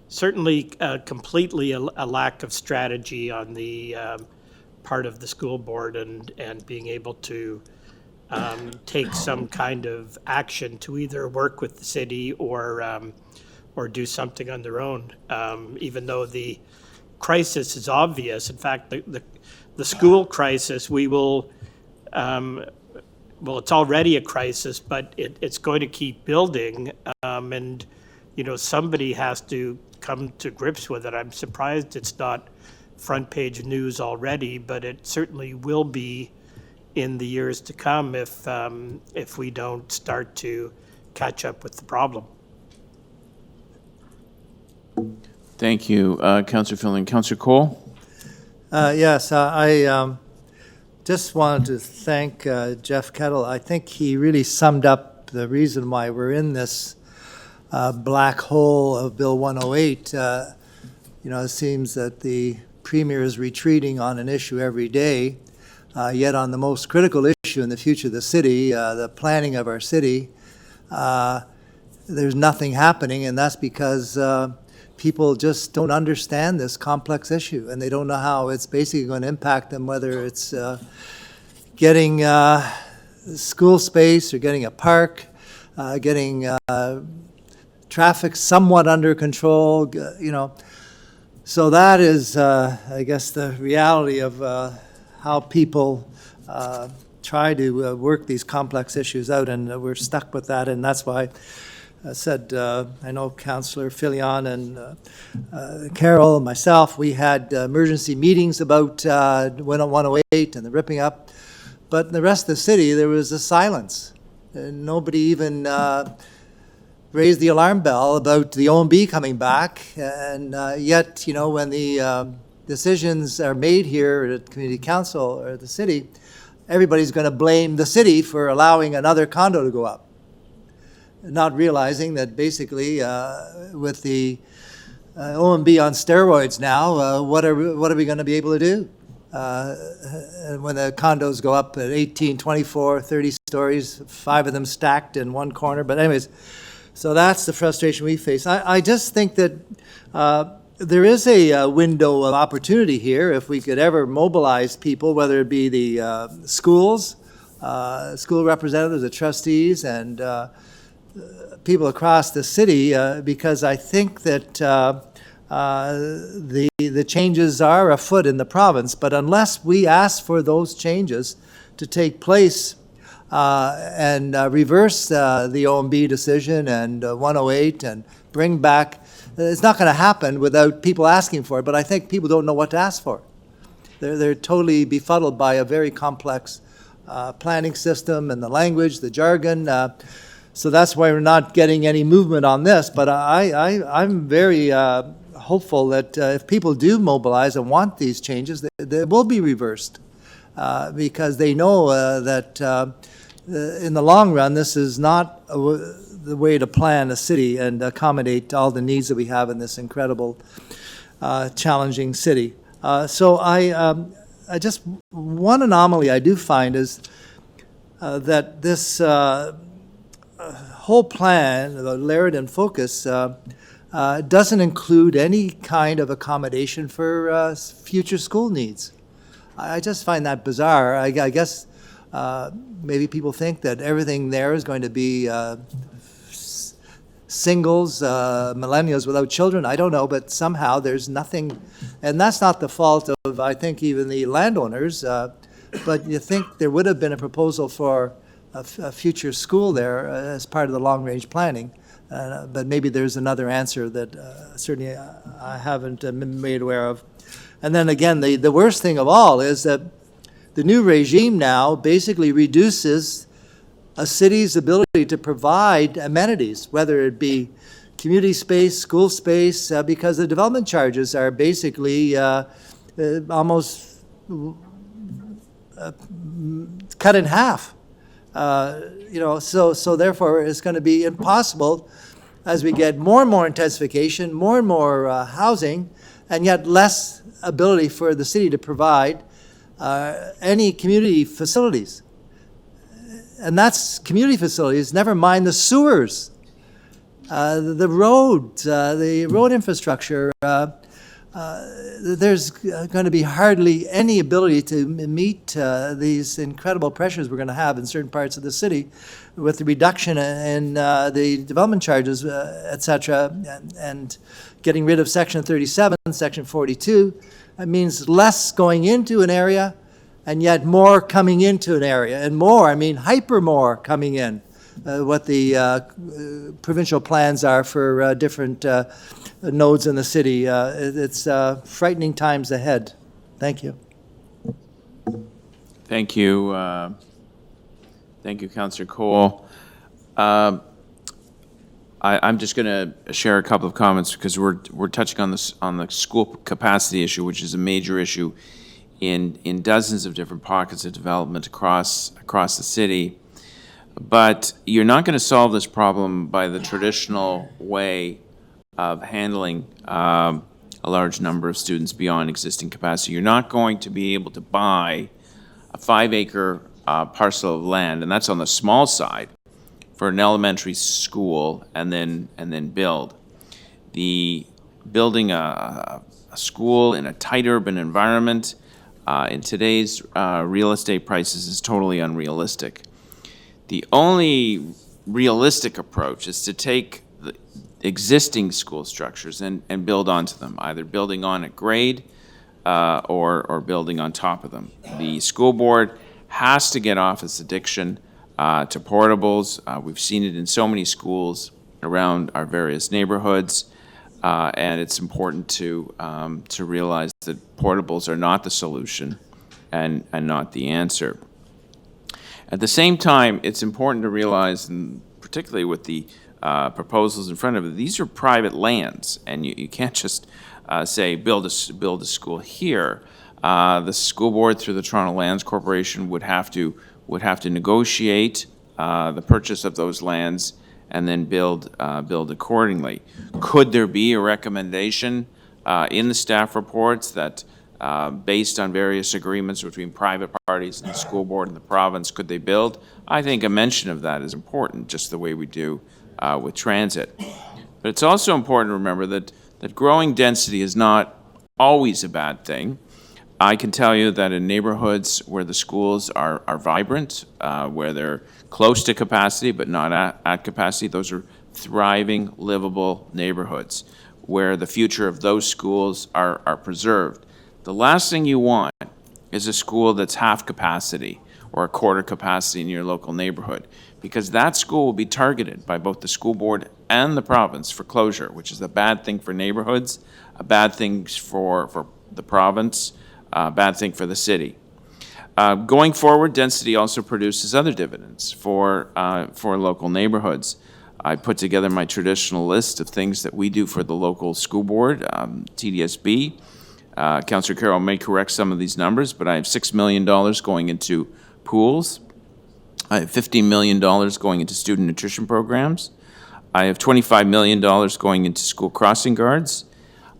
[SPEAKER 2] certainly completely a lack of strategy on the part of the school board and being able to take some kind of action to either work with the city or do something on their own, even though the crisis is obvious. In fact, the school crisis, we will, it's already a crisis, but it's going to keep building, and somebody has to come to grips with it. I'm surprised it's not front page news already, but it certainly will be in the years to come if we don't start to catch up with the problem.
[SPEAKER 1] Thank you, Councillor Fielding. Councillor Cole?
[SPEAKER 4] Yes, I just wanted to thank Jeff Kettle. I think he really summed up the reason why we're in this black hole of Bill 108. It seems that the Premier is retreating on an issue every day, yet on the most critical issue in the future of the city, the planning of our city, there's nothing happening, and that's because people just don't understand this complex issue, and they don't know how it's basically going to impact them, whether it's getting school space or getting a park, getting traffic somewhat under control, So that is, I guess, the reality of how people try to work these complex issues out, and we're stuck with that, and that's why I said, I know Councillor Filion and Carol and myself, we had emergency meetings about 108 and the ripping up, but in the rest of the city, there was a silence. And nobody even raised the alarm bell about the OMB coming back, and yet, when the decisions are made here at Community Council or the city, everybody's going to blame the city for allowing another condo to go up, not realizing that basically with the OMB on steroids now, what are we going to be able to do when the condos go up at 18, 24, 30 stories, 5 of them stacked in one corner? But anyways, so that's the frustration we face. I just think that there is a window of opportunity here if we could ever mobilize people, whether it be the schools, school representatives, the trustees, and people across the city, because I think that the changes are afoot in the province, but unless we ask for those changes to take place and reverse the OMB decision and 108 and bring back, it's not going to happen without people asking for it, but I think people don't know what to ask for. They're totally befuddled by a very complex planning system and the language, the jargon. So that's why we're not getting any movement on this. But I'm very hopeful that if people do mobilize and want these changes, they will be reversed because they know that in the long run, this is not the way to plan a city and accommodate all the needs that we have in this incredible, challenging city. So I just, one anomaly I do find is that this whole plan, the Laird and Focus, doesn't include any kind of accommodation for future school needs. I just find that bizarre. I guess maybe people think that everything there is going to be singles, millennials without children. I don't know, but somehow there's nothing, and that's not the fault of, I think, even the landowners, but you think there would have been a proposal for a future school there as part of the long-range planning, but maybe there's another answer that certainly I haven't been made aware of. And then again, the worst thing of all is that the new regime now basically reduces a city's ability to provide amenities, whether it be community space, school space, because the development charges are basically almost cut in half. So therefore it's going to be impossible as we get more and more intensification, more and more housing, and yet less ability for the city to provide any community facilities. And that's community facilities, never mind the sewers, the roads, the road infrastructure. There's going to be hardly any ability to meet these incredible pressures we're going to have in certain parts of the city with the reduction in the development charges, et cetera, and getting rid of Section 37, Section 42. That means less going into an area and yet more coming into an area. And more, I mean hyper more coming in. What the provincial plans are for different nodes in the city. It's frightening times ahead. Thank you.
[SPEAKER 1] Thank you. Thank you, Councillor Cole. I'm just going to share a couple of comments because we're touching on the school capacity issue, which is a major issue in dozens of different pockets of development across the city. But you're not going to solve this problem by the traditional way of handling a large number of students beyond existing capacity. You're not going to be able to buy a 5-acre parcel of land, and that's on the small side, for an elementary school and then build. Building a school in a tight urban environment in today's real estate prices is totally unrealistic. The only realistic approach is to take the existing school structures and build onto them, either building on at grade or building on top of them. The school board has to get off its addiction to portables. We've seen it in so many schools around our various neighborhoods, and it's important to realize that portables are not the solution and not the answer. At the same time, it's important to realize, and particularly with the proposals in front of it, these are private lands, and you can't just say build a school here. The school board, through the Toronto Lands Corporation, would have to negotiate the purchase of those lands and then build accordingly. Could there be a recommendation in the staff reports that, based on various agreements between private parties and the school board and the province, could they build? I think a mention of that is important, just the way we do with transit. But it's also important to remember that growing density is not always a bad thing. I can tell you that in neighborhoods where the schools are vibrant, where they're close to capacity but not at capacity, those are thriving, livable neighborhoods where the future of those schools are preserved. The last thing you want is a school that's half capacity or a quarter capacity in your local neighborhood, because that school will be targeted by both the school board and the province for closure, which is a bad thing for neighborhoods, a bad thing for the province, a bad thing for the city. Going forward, density also produces other dividends for local neighborhoods. I put together my traditional list of things that we do for the local school board, TDSB. Councillor Carroll may correct some of these numbers, but I have $6 million going into pools. I have $15 million going into student nutrition programs. I have $25 million going into school crossing guards.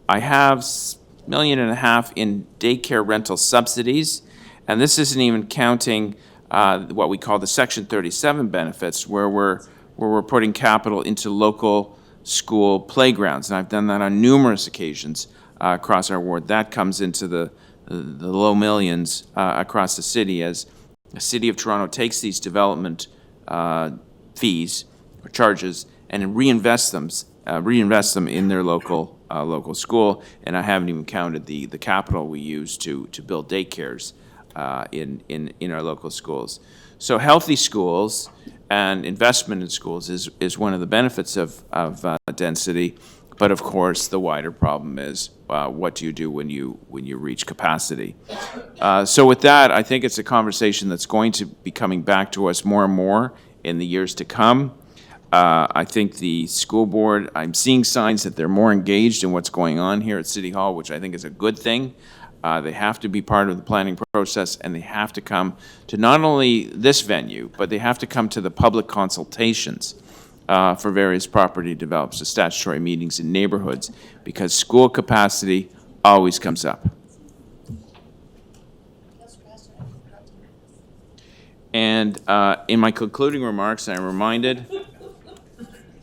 [SPEAKER 1] I have $1.5 million in daycare rental subsidies, and this isn't even counting what we call the Section 37 benefits, where we're putting capital into local school playgrounds, and I've done that on numerous occasions across our ward. That comes into the low millions across the city, as the City of Toronto takes these development fees or charges and reinvests them in their local school. And I haven't even counted the capital we use to build daycares in our local schools. So healthy schools and investment in schools is one of the benefits of density. But of course, the wider problem is what do you do when you reach capacity. So with that, I think it's a conversation that's going to be coming back to us more and more in the years to come. I think the school board, I'm seeing signs that they're more engaged in what's going on here at City Hall, which I think is a good thing. They have to be part of the planning process, and they have to come to not only this venue, but they have to come to the public consultations for various property develops, the statutory meetings in neighborhoods, because school capacity always comes up. And in my concluding remarks, I'm reminded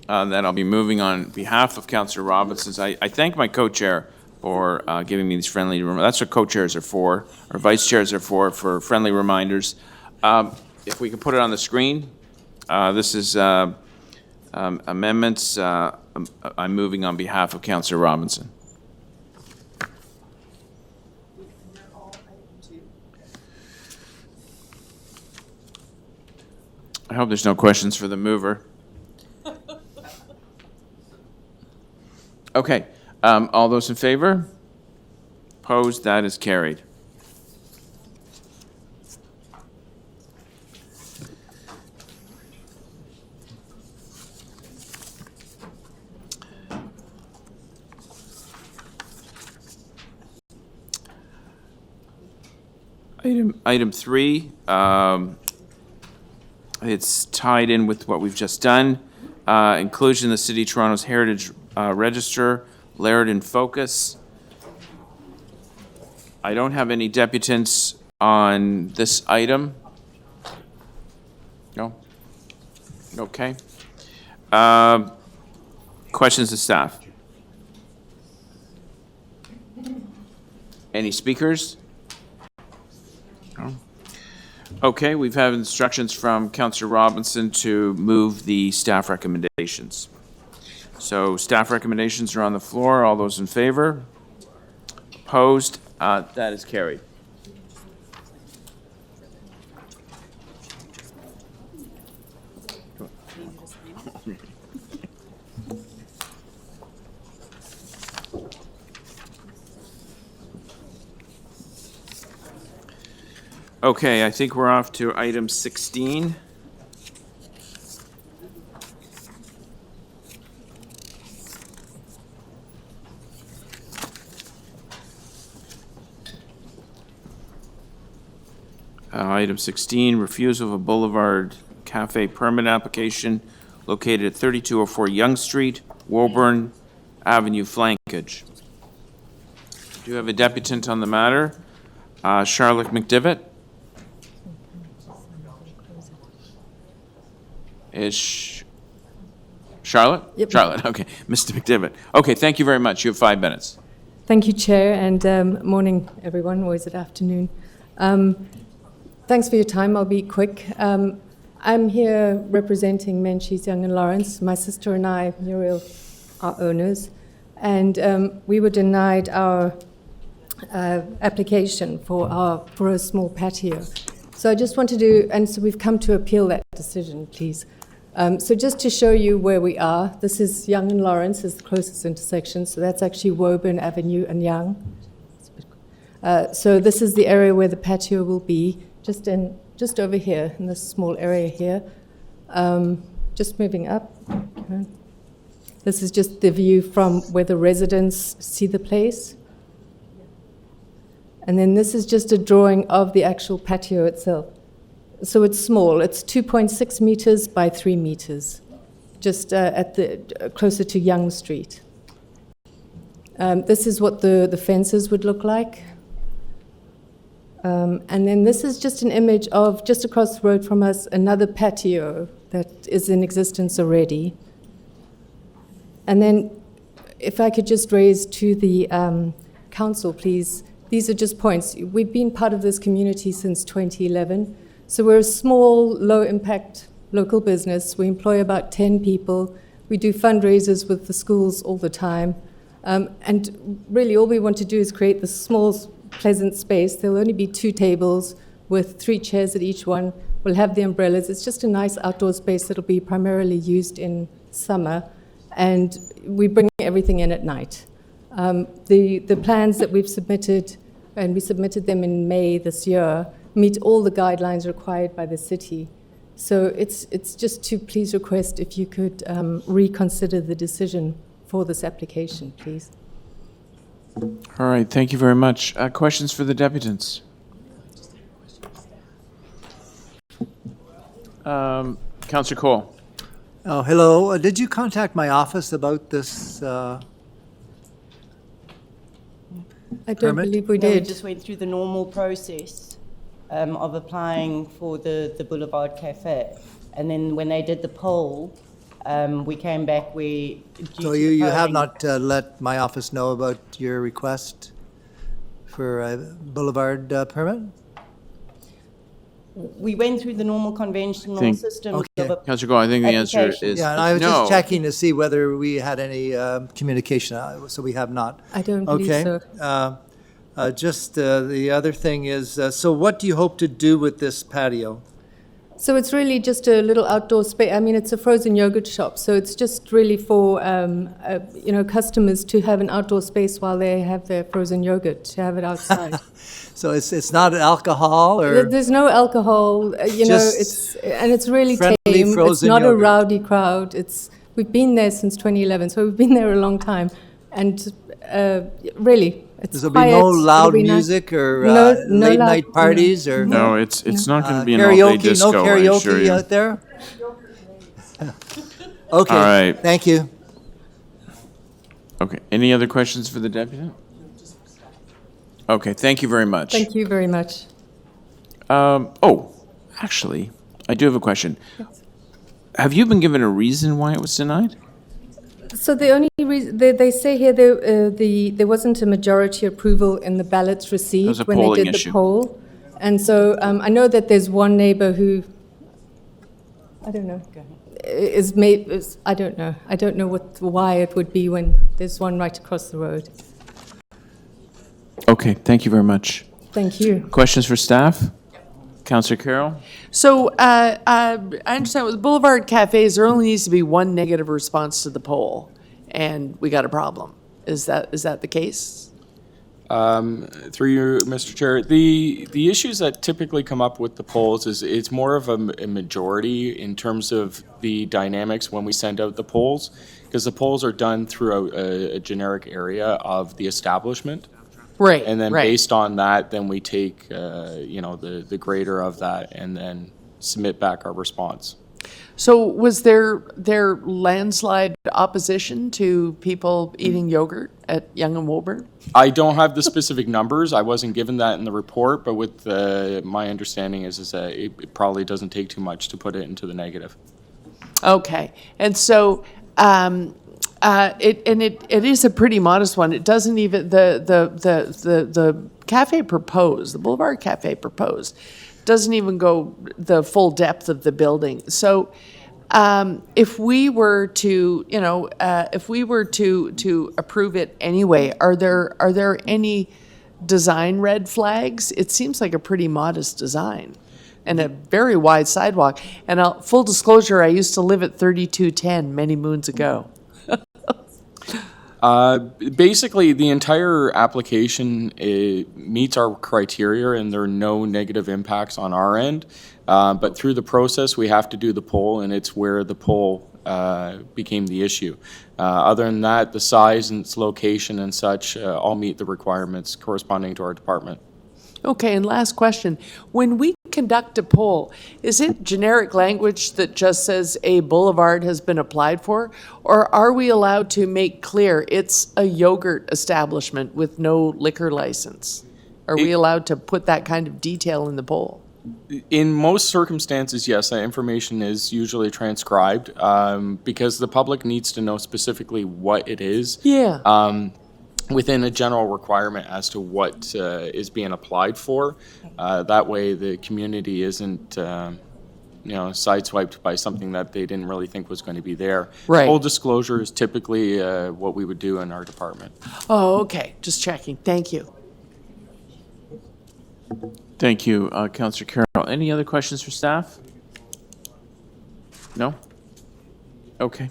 [SPEAKER 1] that I'll be moving on behalf of Councillor Robinson. I thank my co-chair for giving me these friendly reminders. That's what co-chairs are for, or vice chairs are for friendly reminders. If we could put it on the screen, this is amendments I'm moving on behalf of Councillor Robinson. I hope there's no questions for the mover. Okay, all those in favor? Opposed? That is carried. Item 3, it's tied in with what we've just done. Inclusion in the City of Toronto's Heritage Register, Laird in focus. I don't have any deputants on this item. No? Okay. Questions of staff? Any speakers? No? Okay, we've had instructions from Councillor Robinson to move the staff recommendations. So staff recommendations are on the floor. All those in favor? Opposed? That is carried. Okay, I think we're off to item 16. Item 16, refusal of a Boulevard Cafe permit application located at 3204 Yonge Street, Woburn Avenue flankage. Do you have a deputant on the matter? Charlotte McDivitt? Is Charlotte?
[SPEAKER 9] Yep.
[SPEAKER 1] Charlotte, okay. Mr. McDivitt. Okay, thank you very much. You have 5 minutes.
[SPEAKER 9] Thank you, Chair, and morning, everyone, or is it afternoon? Thanks for your time. I'll be quick. I'm here representing Menchie's, Young and Lawrence. My sister and I, Muriel, are owners, and we were denied our application for a small patio. So I just wanted to, and so we've come to appeal that decision, please. So just to show you where we are, this is Yonge and Lawrence is the closest intersection, so that's actually Woburn Avenue and Yonge. So this is the area where the patio will be, just over here, in this small area here. Just moving up. Okay. This is just the view from where the residents see the place. And then this is just a drawing of the actual patio itself. So it's small. It's 2.6 meters by 3 meters, just at the closer to Yonge Street. This is what the fences would look like. And then this is just an image of, just across the road from us, another patio that is in existence already. And then if I could just raise to the council, please, these are just points. We've been part of this community since 2011. So we're a small, low-impact local business. We employ about 10 people. We do fundraisers with the schools all the time. And really all we want to do is create this small, pleasant space. There'll only be 2 tables with 3 chairs at each one. We'll have the umbrellas. It's just a nice outdoor space that'll be primarily used in summer. And we bring everything in at night. The plans that we've submitted, and we submitted them in May this year, meet all the guidelines required by the city. So it's just to please request if you could reconsider the decision for this application, please.
[SPEAKER 1] All right, thank you very much. Questions for the deputants? Councillor Cole.
[SPEAKER 4] Oh, hello. Did you contact my office about this?
[SPEAKER 9] I don't
[SPEAKER 4] Permit?
[SPEAKER 9] believe we
[SPEAKER 10] No, we
[SPEAKER 9] did.
[SPEAKER 10] just went through the normal process of applying for the Boulevard Cafe. And then when they did the poll, we came back where...
[SPEAKER 4] So you have not let my office know about your request for a Boulevard permit?
[SPEAKER 10] We went through the normal conventional
[SPEAKER 1] Think-
[SPEAKER 10] systems
[SPEAKER 4] Okay.
[SPEAKER 10] of...
[SPEAKER 1] Councillor Cole, I think the answer
[SPEAKER 10] Application.
[SPEAKER 1] is
[SPEAKER 4] Yeah, and I was
[SPEAKER 1] no.
[SPEAKER 4] just checking to see whether we had any communication, so we have not.
[SPEAKER 9] I don't believe
[SPEAKER 4] Okay.
[SPEAKER 9] so.
[SPEAKER 4] Just the other thing is, so what do you hope to do with this patio?
[SPEAKER 9] So it's really just a little outdoor space. I mean, it's a frozen yogurt shop, so it's just really for customers to have an outdoor space while they have their frozen yogurt, to have it outside.
[SPEAKER 4] So it's not alcohol or?
[SPEAKER 9] There's no alcohol,
[SPEAKER 4] Just
[SPEAKER 9] it's really
[SPEAKER 4] friendly
[SPEAKER 9] tame. It's
[SPEAKER 4] frozen
[SPEAKER 9] not a
[SPEAKER 4] yogurt.
[SPEAKER 9] rowdy crowd. We've been there since 2011, so we've been there a long time, and really, it's
[SPEAKER 4] There'll
[SPEAKER 9] quiet.
[SPEAKER 4] be no
[SPEAKER 9] It'll
[SPEAKER 4] loud
[SPEAKER 9] be nice.
[SPEAKER 4] music or
[SPEAKER 9] No
[SPEAKER 4] late
[SPEAKER 9] loud-
[SPEAKER 4] night parties or?
[SPEAKER 1] No, it's not going to be an all-day
[SPEAKER 4] Karaoke,
[SPEAKER 1] disco,
[SPEAKER 4] no
[SPEAKER 1] I assure
[SPEAKER 4] karaoke
[SPEAKER 1] you.
[SPEAKER 4] out there? Okay.
[SPEAKER 1] All right.
[SPEAKER 4] Thank you.
[SPEAKER 1] Okay, any other questions for the deputy? Okay, thank you very much.
[SPEAKER 9] Thank you very much.
[SPEAKER 1] Actually, I do have a question. Have you been given a reason why it was denied?
[SPEAKER 9] So the only reason, they say here there wasn't a majority approval in the ballots received
[SPEAKER 1] a
[SPEAKER 9] when they
[SPEAKER 1] polling
[SPEAKER 9] did
[SPEAKER 1] issue.
[SPEAKER 9] the poll. And so I know that there's one neighbor who, I don't know, I don't know. I don't know why it would be when there's one right across the road.
[SPEAKER 1] Okay, thank you very much.
[SPEAKER 9] Thank you.
[SPEAKER 1] Questions for staff? Councillor Carroll?
[SPEAKER 3] So I understand with Boulevard Cafes, there only needs to be one negative response to the poll, and we got a problem. Is that the case?
[SPEAKER 11] Through you, Mr. Chair, the issues that typically come up with the polls is it's more of a majority in terms of the dynamics when we send out the polls, because the polls are done throughout a generic area of the establishment.
[SPEAKER 3] Right,
[SPEAKER 11] And then
[SPEAKER 3] right.
[SPEAKER 11] based on that, then we take, the greater of that and then submit back our response.
[SPEAKER 3] So was there landslide opposition to people eating yogurt at Young and Woburn?
[SPEAKER 11] I don't have the specific numbers. I wasn't given that in the report, but with my understanding is that it probably doesn't take too much to put it into the negative.
[SPEAKER 3] Okay, and so it is a pretty modest one. It doesn't even the cafe proposed, the Boulevard Cafe proposed, doesn't even go the full depth of the building. So if we were to approve it anyway, are there any design red flags? It seems like a pretty modest design and a very wide sidewalk. And full disclosure, I used to live at 3210 many moons ago.
[SPEAKER 11] Basically, the entire application meets our criteria, and there are no negative impacts on our end. But through the process, we have to do the poll, and it's where the poll became the issue. Other than that, the size and its location and such all meet the requirements corresponding to our department.
[SPEAKER 3] Okay, and last question. When we conduct a poll, is it generic language that just says a boulevard has been applied for? Or are we allowed to make clear it's a yogurt establishment with no liquor license? Are we allowed to put that kind of detail in the poll?
[SPEAKER 11] In most circumstances, yes, that information is usually transcribed because the public needs to know specifically what it is.
[SPEAKER 3] Yeah.
[SPEAKER 11] Within a general requirement as to what is being applied for. That way the community isn't, sideswiped by something that they didn't really think was going to be there.
[SPEAKER 3] Right.
[SPEAKER 11] Full disclosure is typically what we would do in our department.
[SPEAKER 3] Oh, okay, just checking. Thank you.
[SPEAKER 1] Thank you, Councillor Carroll. Any other questions for staff? No? Okay.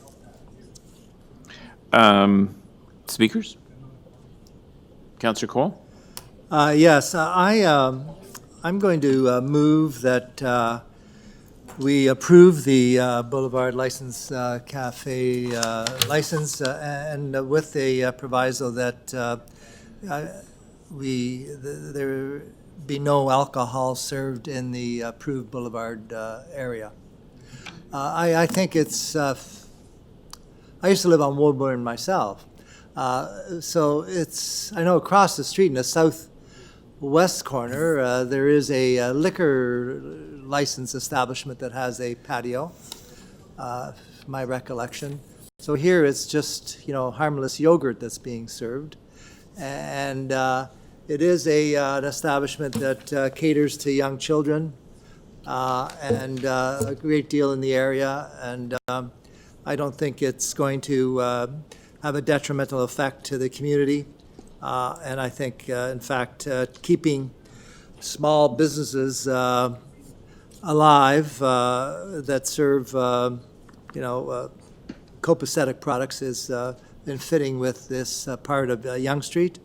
[SPEAKER 1] Speakers? Counselor Cole?
[SPEAKER 4] Yes, I'm going to move that we approve the Boulevard License Cafe license and with the proviso that there be no alcohol served in the approved Boulevard area. I think it's, I used to live on Woburn myself. So it's, I know across the street in the southwest corner, there is a liquor license establishment that has a patio, my recollection. So here it's just, harmless yogurt that's being served. And it is an establishment that caters to young children and a great deal in the area. And I don't think it's going to have a detrimental effect to the community. And I think, in fact, keeping small businesses alive that serve, copacetic products is in fitting with this part of Yonge Street.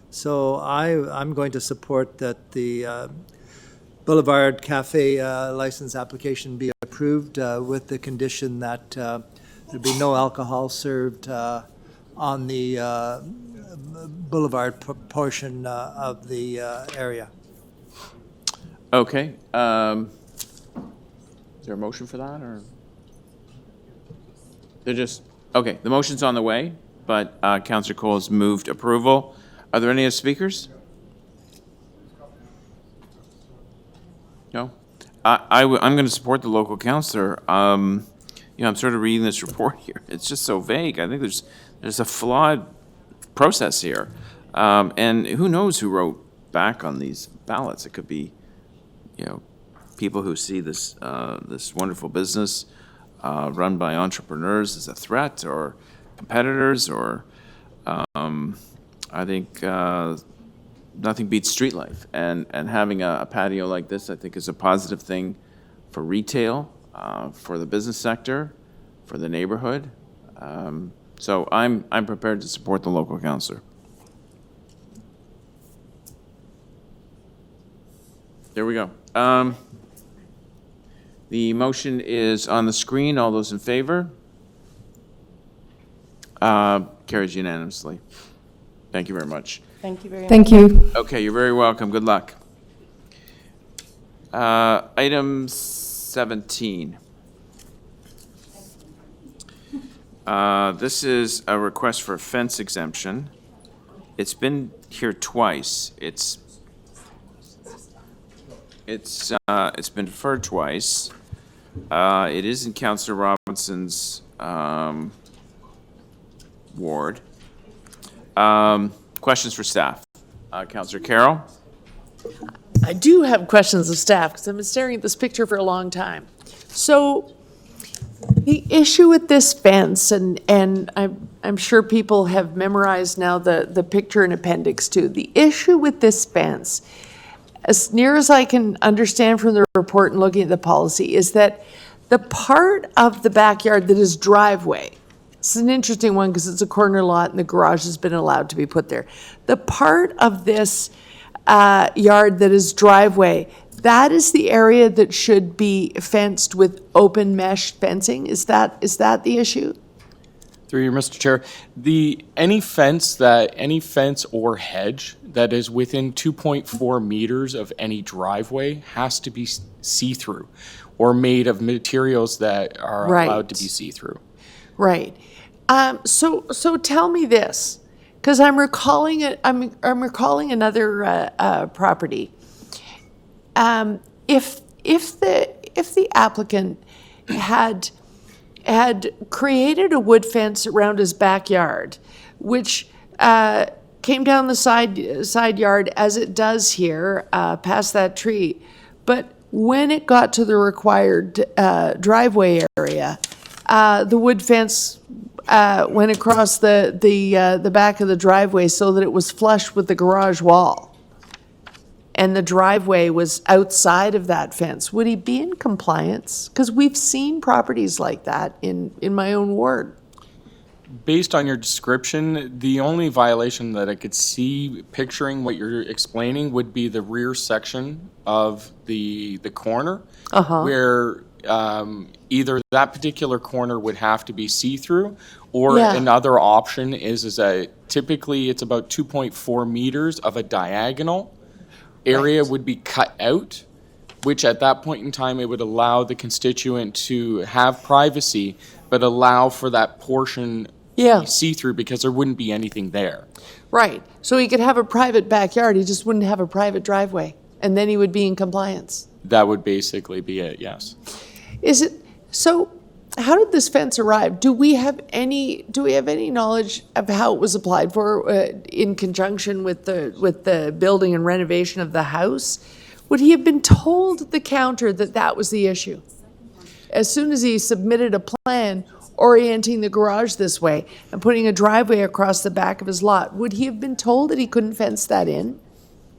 [SPEAKER 4] So I'm going to support that the Boulevard Cafe license application be approved with the condition that there be no alcohol served on the Boulevard portion of the area.
[SPEAKER 1] Okay. Is there a motion for that, or? They're just, okay, the motion's on the way, but Councillor Cole has moved approval. Are there any other speakers? No? I'm going to support the local councillor. I'm sort of reading this report here. It's just so vague. I think there's a flawed process here. And who knows who wrote back on these ballots? It could be, people who see this this wonderful business run by entrepreneurs as a threat, or competitors, or I think nothing beats street life. And having a patio like this, I think, is a positive thing for retail, for the business sector, for the neighborhood. So I'm prepared to support the local councillor. There we go. The motion is on the screen. All those in favor? Carries unanimously. Thank you very much.
[SPEAKER 10] Thank you very much.
[SPEAKER 9] Thank you.
[SPEAKER 1] Okay, you're very welcome. Good luck. Item 17. This is a request for a fence exemption. It's been here twice. It's been deferred twice. It is in Councillor Robinson's ward. Questions for staff? Councillor Carroll?
[SPEAKER 3] I do have questions of staff because I've been staring at this picture for a long time. So the issue with this fence, and I'm sure people have memorized now the picture in Appendix 2. The issue with this fence, as near as I can understand from the report and looking at the policy, is that the part of the backyard that is driveway, this is an interesting one because it's a corner lot and the garage has been allowed to be put there. The part of this yard that is driveway, that is the area that should be fenced with open mesh fencing. Is that the issue?
[SPEAKER 11] Through you, Mr. Chair, any fence or hedge that is within 2.4 meters of any driveway has to be see-through or made of materials that are allowed to be see-through.
[SPEAKER 3] Right. So tell me this, because I'm recalling another property. If the applicant had created a wood fence around his backyard, which came down the side yard as it does here, past that tree, but when it got to the required driveway area, the wood fence went across the back of the driveway so that it was flush with the garage wall, and the driveway was outside of that fence, would he be in compliance? Because we've seen properties like that in my own ward.
[SPEAKER 11] Based on your description, the only violation that I could see picturing what you're explaining would be the rear section of the corner, where either that particular corner would have to be see-through, or
[SPEAKER 3] Yeah.
[SPEAKER 11] another option is that typically it's about 2.4 meters of a diagonal area would be cut out, which at that point in time, it would allow the constituent to have privacy, but allow for that portion
[SPEAKER 3] Yeah.
[SPEAKER 11] to be see-through because there wouldn't be anything there.
[SPEAKER 3] Right. So he could have a private backyard, he just wouldn't have a private driveway, and then he would be in compliance.
[SPEAKER 11] That would basically be it, yes.
[SPEAKER 3] Is it, so how did this fence arrive? Do we have any knowledge of how it was applied for in conjunction with the building and renovation of the house? Would he have been told at the counter that that was the issue? As soon as he submitted a plan orienting the garage this way and putting a driveway across the back of his lot, would he have been told that he couldn't fence that in?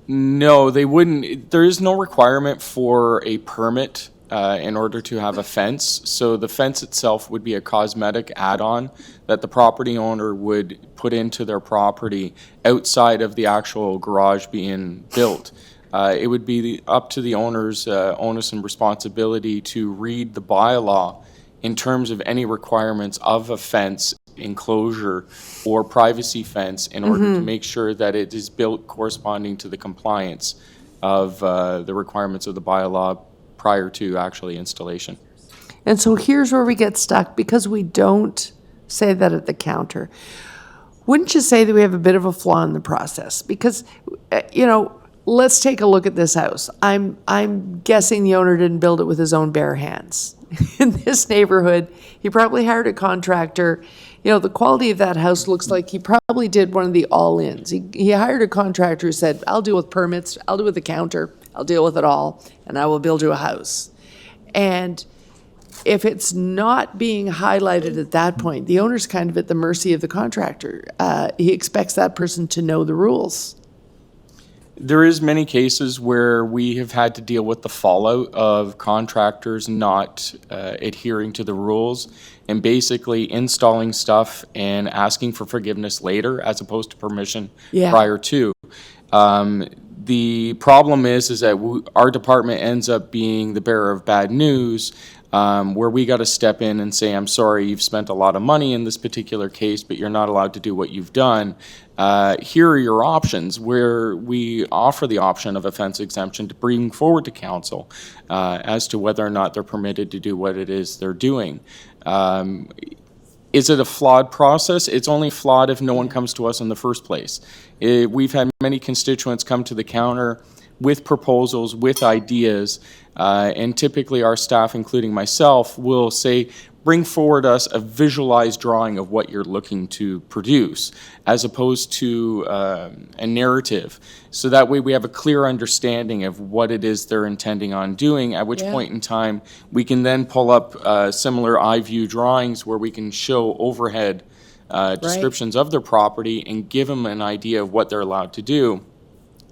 [SPEAKER 11] No, they wouldn't. There is no requirement for a permit in order to have a fence. So the fence itself would be a cosmetic add-on that the property owner would put into their property outside of the actual garage being built. It would be up to the owner's onus and responsibility to read the bylaw in terms of any requirements of a fence, enclosure, or privacy fence in order to make sure that it is built corresponding to the compliance of the requirements of the bylaw prior to actually installation.
[SPEAKER 3] And so here's where we get stuck, because we don't say that at the counter. Wouldn't you say that we have a bit of a flaw in the process? Because, let's take a look at this house. I'm guessing the owner didn't build it with his own bare hands. In this neighborhood, he probably hired a contractor. The quality of that house looks like he probably did one of the all-ins. He hired a contractor who said, I'll deal with permits, I'll deal with the counter, I'll deal with it all, and I will build you a house. And if it's not being highlighted at that point, the owner's kind of at the mercy of the contractor. He expects that person to know the rules.
[SPEAKER 11] There is many cases where we have had to deal with the fallout of contractors not adhering to the rules and basically installing stuff and asking for forgiveness later as opposed to permission prior to. The problem is that our department ends up being the bearer of bad news, where we got to step in and say, I'm sorry, you've spent a lot of money in this particular case, but you're not allowed to do what you've done. Here are your options, where we offer the option of a fence exemption to bring forward to council as to whether or not they're permitted to do what it is they're doing. Is it a flawed process? It's only flawed if no one comes to us in the first place. We've had many constituents come to the counter with proposals, with ideas, and typically our staff, including myself, will say, bring forward us a visualized drawing of what you're looking to produce, as opposed to a narrative. So that way we have a clear understanding of what it is they're intending on doing, at which point in time we can then pull up similar eye view drawings where we can show overhead descriptions of their property and give them an idea of what they're allowed to do.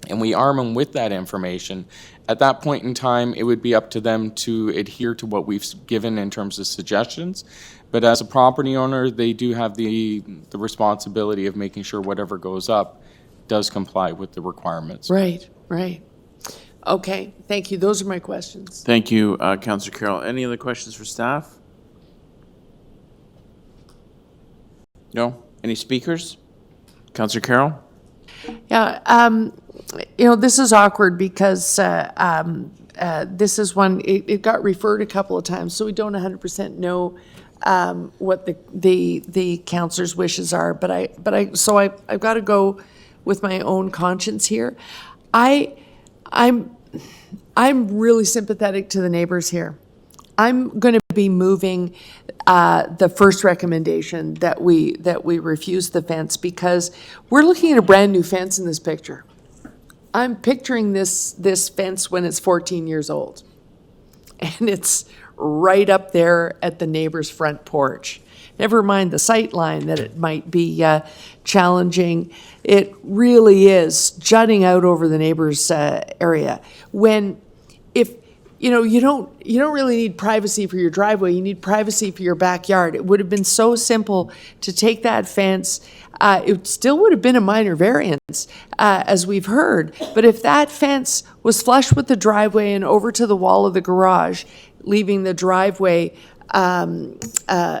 [SPEAKER 11] And we arm them with that information. At that point in time, it would be up to them to adhere to what we've given in terms of suggestions. But as a property owner, they do have the responsibility of making sure whatever goes up does comply with the requirements.
[SPEAKER 3] Right. Okay, thank you. Those are my questions.
[SPEAKER 1] Thank you, Councillor Carroll. Any other questions for staff? No? Any speakers? Councillor Carroll?
[SPEAKER 3] Yeah, this is awkward because this is one, it got referred a couple of times, so we don't 100% know what the councillor's wishes are, but I've got to go with my own conscience here. I'm really sympathetic to the neighbors here. I'm going to be moving the first recommendation that we refuse the fence, because we're looking at a brand new fence in this picture. I'm picturing this fence when it's 14 years old, and it's right up there at the neighbor's front porch. Never mind the sight line that it might be challenging. It really is jutting out over the neighbor's area. If you don't really need privacy for your driveway. You need privacy for your backyard. It would have been so simple to take that fence. It still would have been a minor variance, as we've heard. But if that fence was flush with the driveway and over to the wall of the garage, leaving the driveway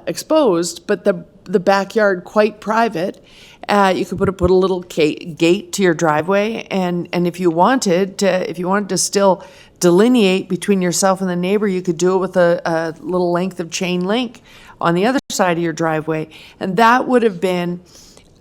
[SPEAKER 3] exposed, but the backyard quite private, you could put a little gate to your driveway, and if you wanted to still delineate between yourself and the neighbor, you could do it with a little length of chain link on the other side of your driveway, and that would have been,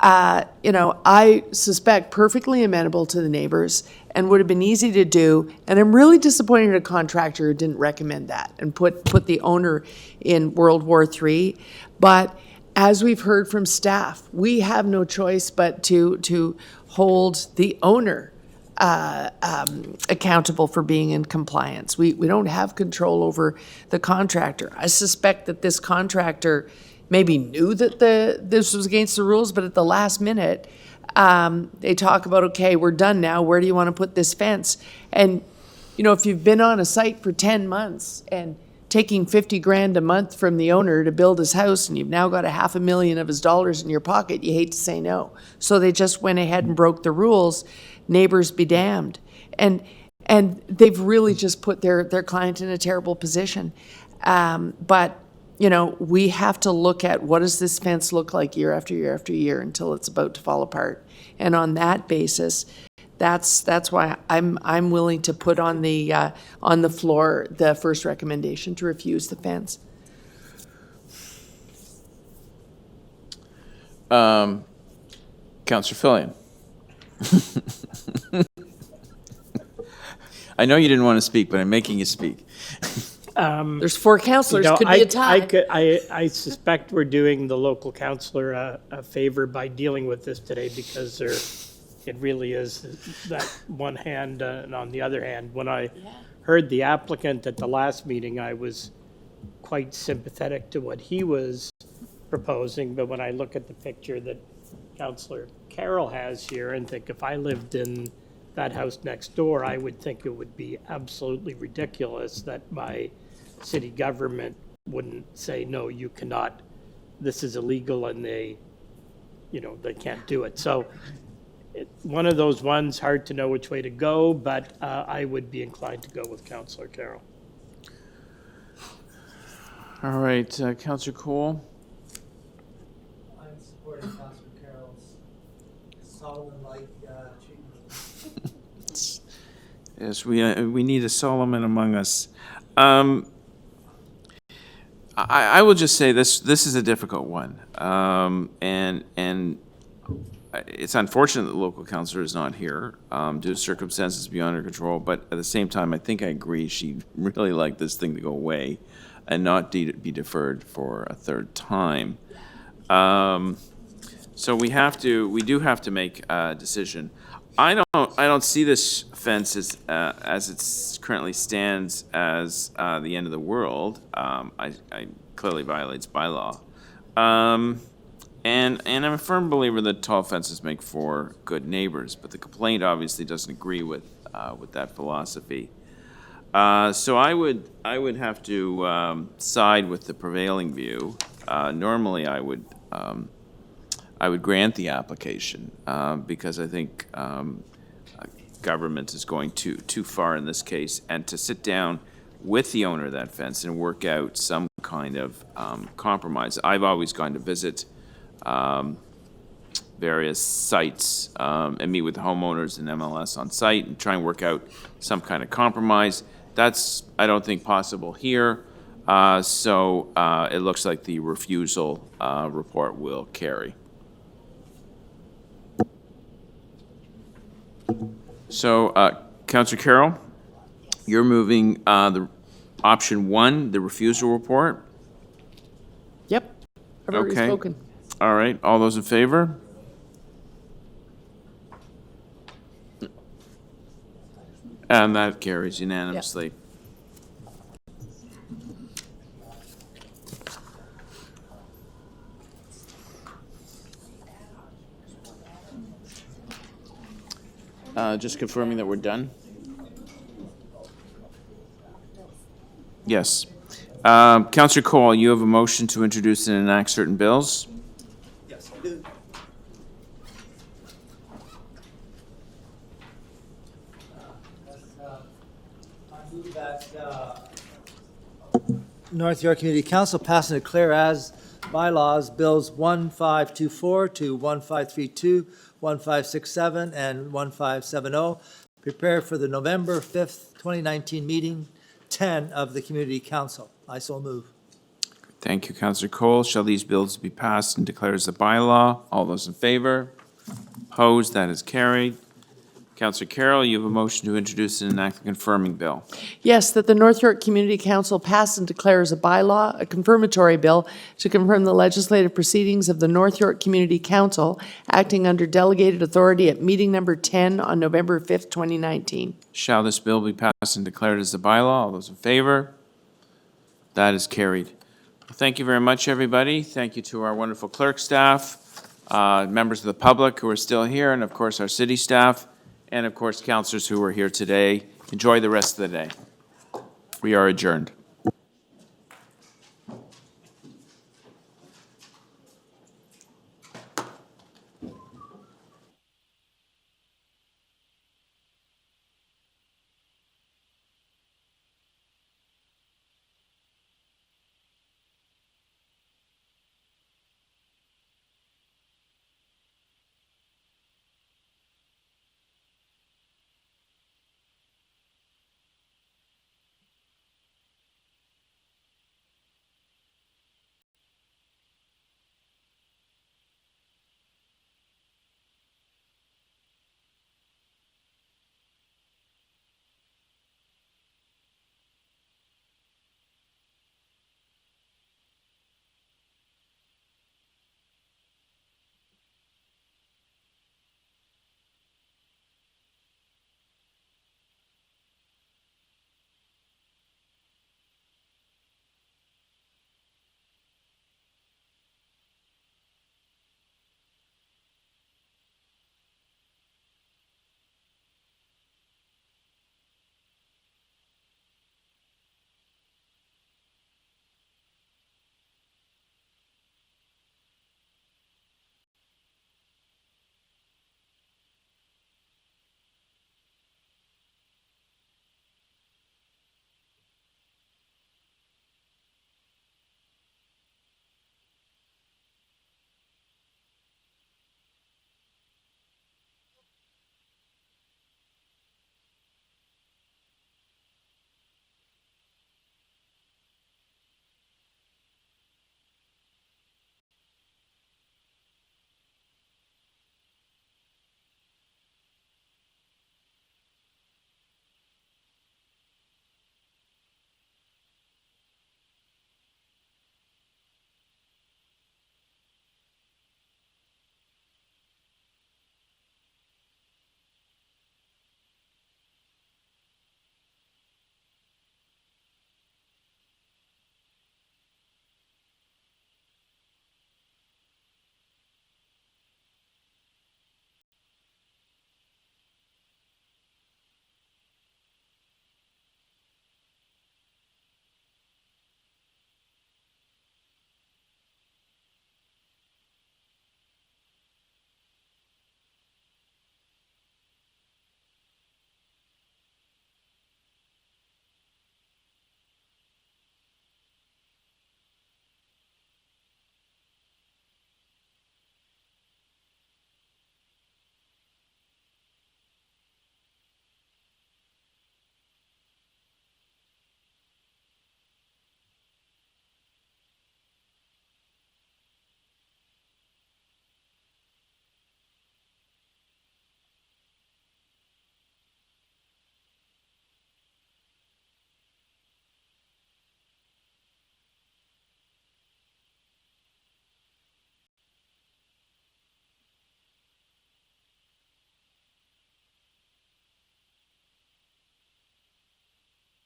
[SPEAKER 3] I suspect, perfectly amenable to the neighbors and would have been easy to do. And I'm really disappointed in a contractor who didn't recommend that and put the owner in World War III. But as we've heard from staff, we have no choice but to hold the owner accountable for being in compliance. We don't have control over the contractor. I suspect that this contractor maybe knew that this was against the rules, but at the last minute, they talk about, okay, we're done now. Where do you want to put this fence? And, if you've been on a site for 10 months and taking $50,000 a month from the owner to build his house, and you've now got $500,000 of his dollars in your pocket, you hate to say no. So they just went ahead and broke the rules. Neighbors be damned. And they've really just put their client in a terrible position. But we have to look at what does this fence look like year after year after year until it's about to fall apart. And on that basis, that's why I'm willing to put on the floor the first recommendation to refuse the fence.
[SPEAKER 1] Councillor Fillion. I know you didn't want to speak, but I'm making you speak.
[SPEAKER 3] There's 4 councillors, could be a tie.
[SPEAKER 2] I suspect we're doing the local councillor a favor by dealing with this today, because it really is that one hand, and on the other hand, when I heard the applicant at the last meeting, I was quite sympathetic to what he was proposing, but when I look at the picture that Councillor Carroll has here and think, if I lived in that house next door, I would think it would be absolutely ridiculous that my city government wouldn't say, no, you cannot, this is illegal, and they can't do it. So one of those ones, hard to know which way to go, but I would be inclined to go with Councillor Carroll.
[SPEAKER 1] All right, Councillor Coole.
[SPEAKER 4] I'm supporting Councillor Carroll's Solomon-like treatment.
[SPEAKER 1] Yes, we need a Solomon among us. I will just say this is a difficult one, and it's unfortunate that the local councillor is not here due to circumstances beyond her control, but at the same time, I think I agree she'd really like this thing to go away and not be deferred for a third time. So we do have to make a decision. I don't see this fence as it currently stands as the end of the world. I clearly violates bylaw. And I'm a firm believer that tall fences make for good neighbors, but the complaint obviously doesn't agree with that philosophy. So I would have to side with the prevailing view. Normally, I would grant the application because I think government is going too far in this case, and to sit down with the owner of that fence and work out some kind of compromise. I've always gone to visit various sites and meet with homeowners and MLS on site and try and work out some kind of compromise. That's, I don't think, possible here. So it looks like the refusal report will carry. So, Councillor Carroll, you're moving the option 1, the refusal report?
[SPEAKER 3] Yep, I've already
[SPEAKER 1] Okay.
[SPEAKER 3] spoken.
[SPEAKER 1] All right, all those in favor? And that carries unanimously. Just confirming that we're done. Yes. Counselor Cole, you have a motion to introduce and enact certain bills.
[SPEAKER 4] Yes, I do. I move that North York Community Council pass and declare as bylaws Bills 1524 to 1532, 1567, and 1570. Prepare for the November 5th, 2019 meeting 10 of the Community Council. I so move.
[SPEAKER 1] Thank you, Counselor Cole. Shall these bills be passed and declared as a bylaw? All those in favor? Opposed? That is carried. Counselor Carroll, you have a motion to introduce and enact the confirming bill.
[SPEAKER 3] Yes, that the North York Community Council pass and declare as a bylaw a confirmatory bill to confirm the legislative proceedings of the North York Community Council acting under delegated authority at meeting number 10 on November 5th, 2019.
[SPEAKER 1] Shall this bill be passed and declared as a bylaw? All those in favor? That is carried. Thank you very much, everybody. Thank you to our wonderful clerk staff, members of the public who are still here, and of course, our city staff, and of course, counselors who are here today. Enjoy the rest of the day. We are adjourned.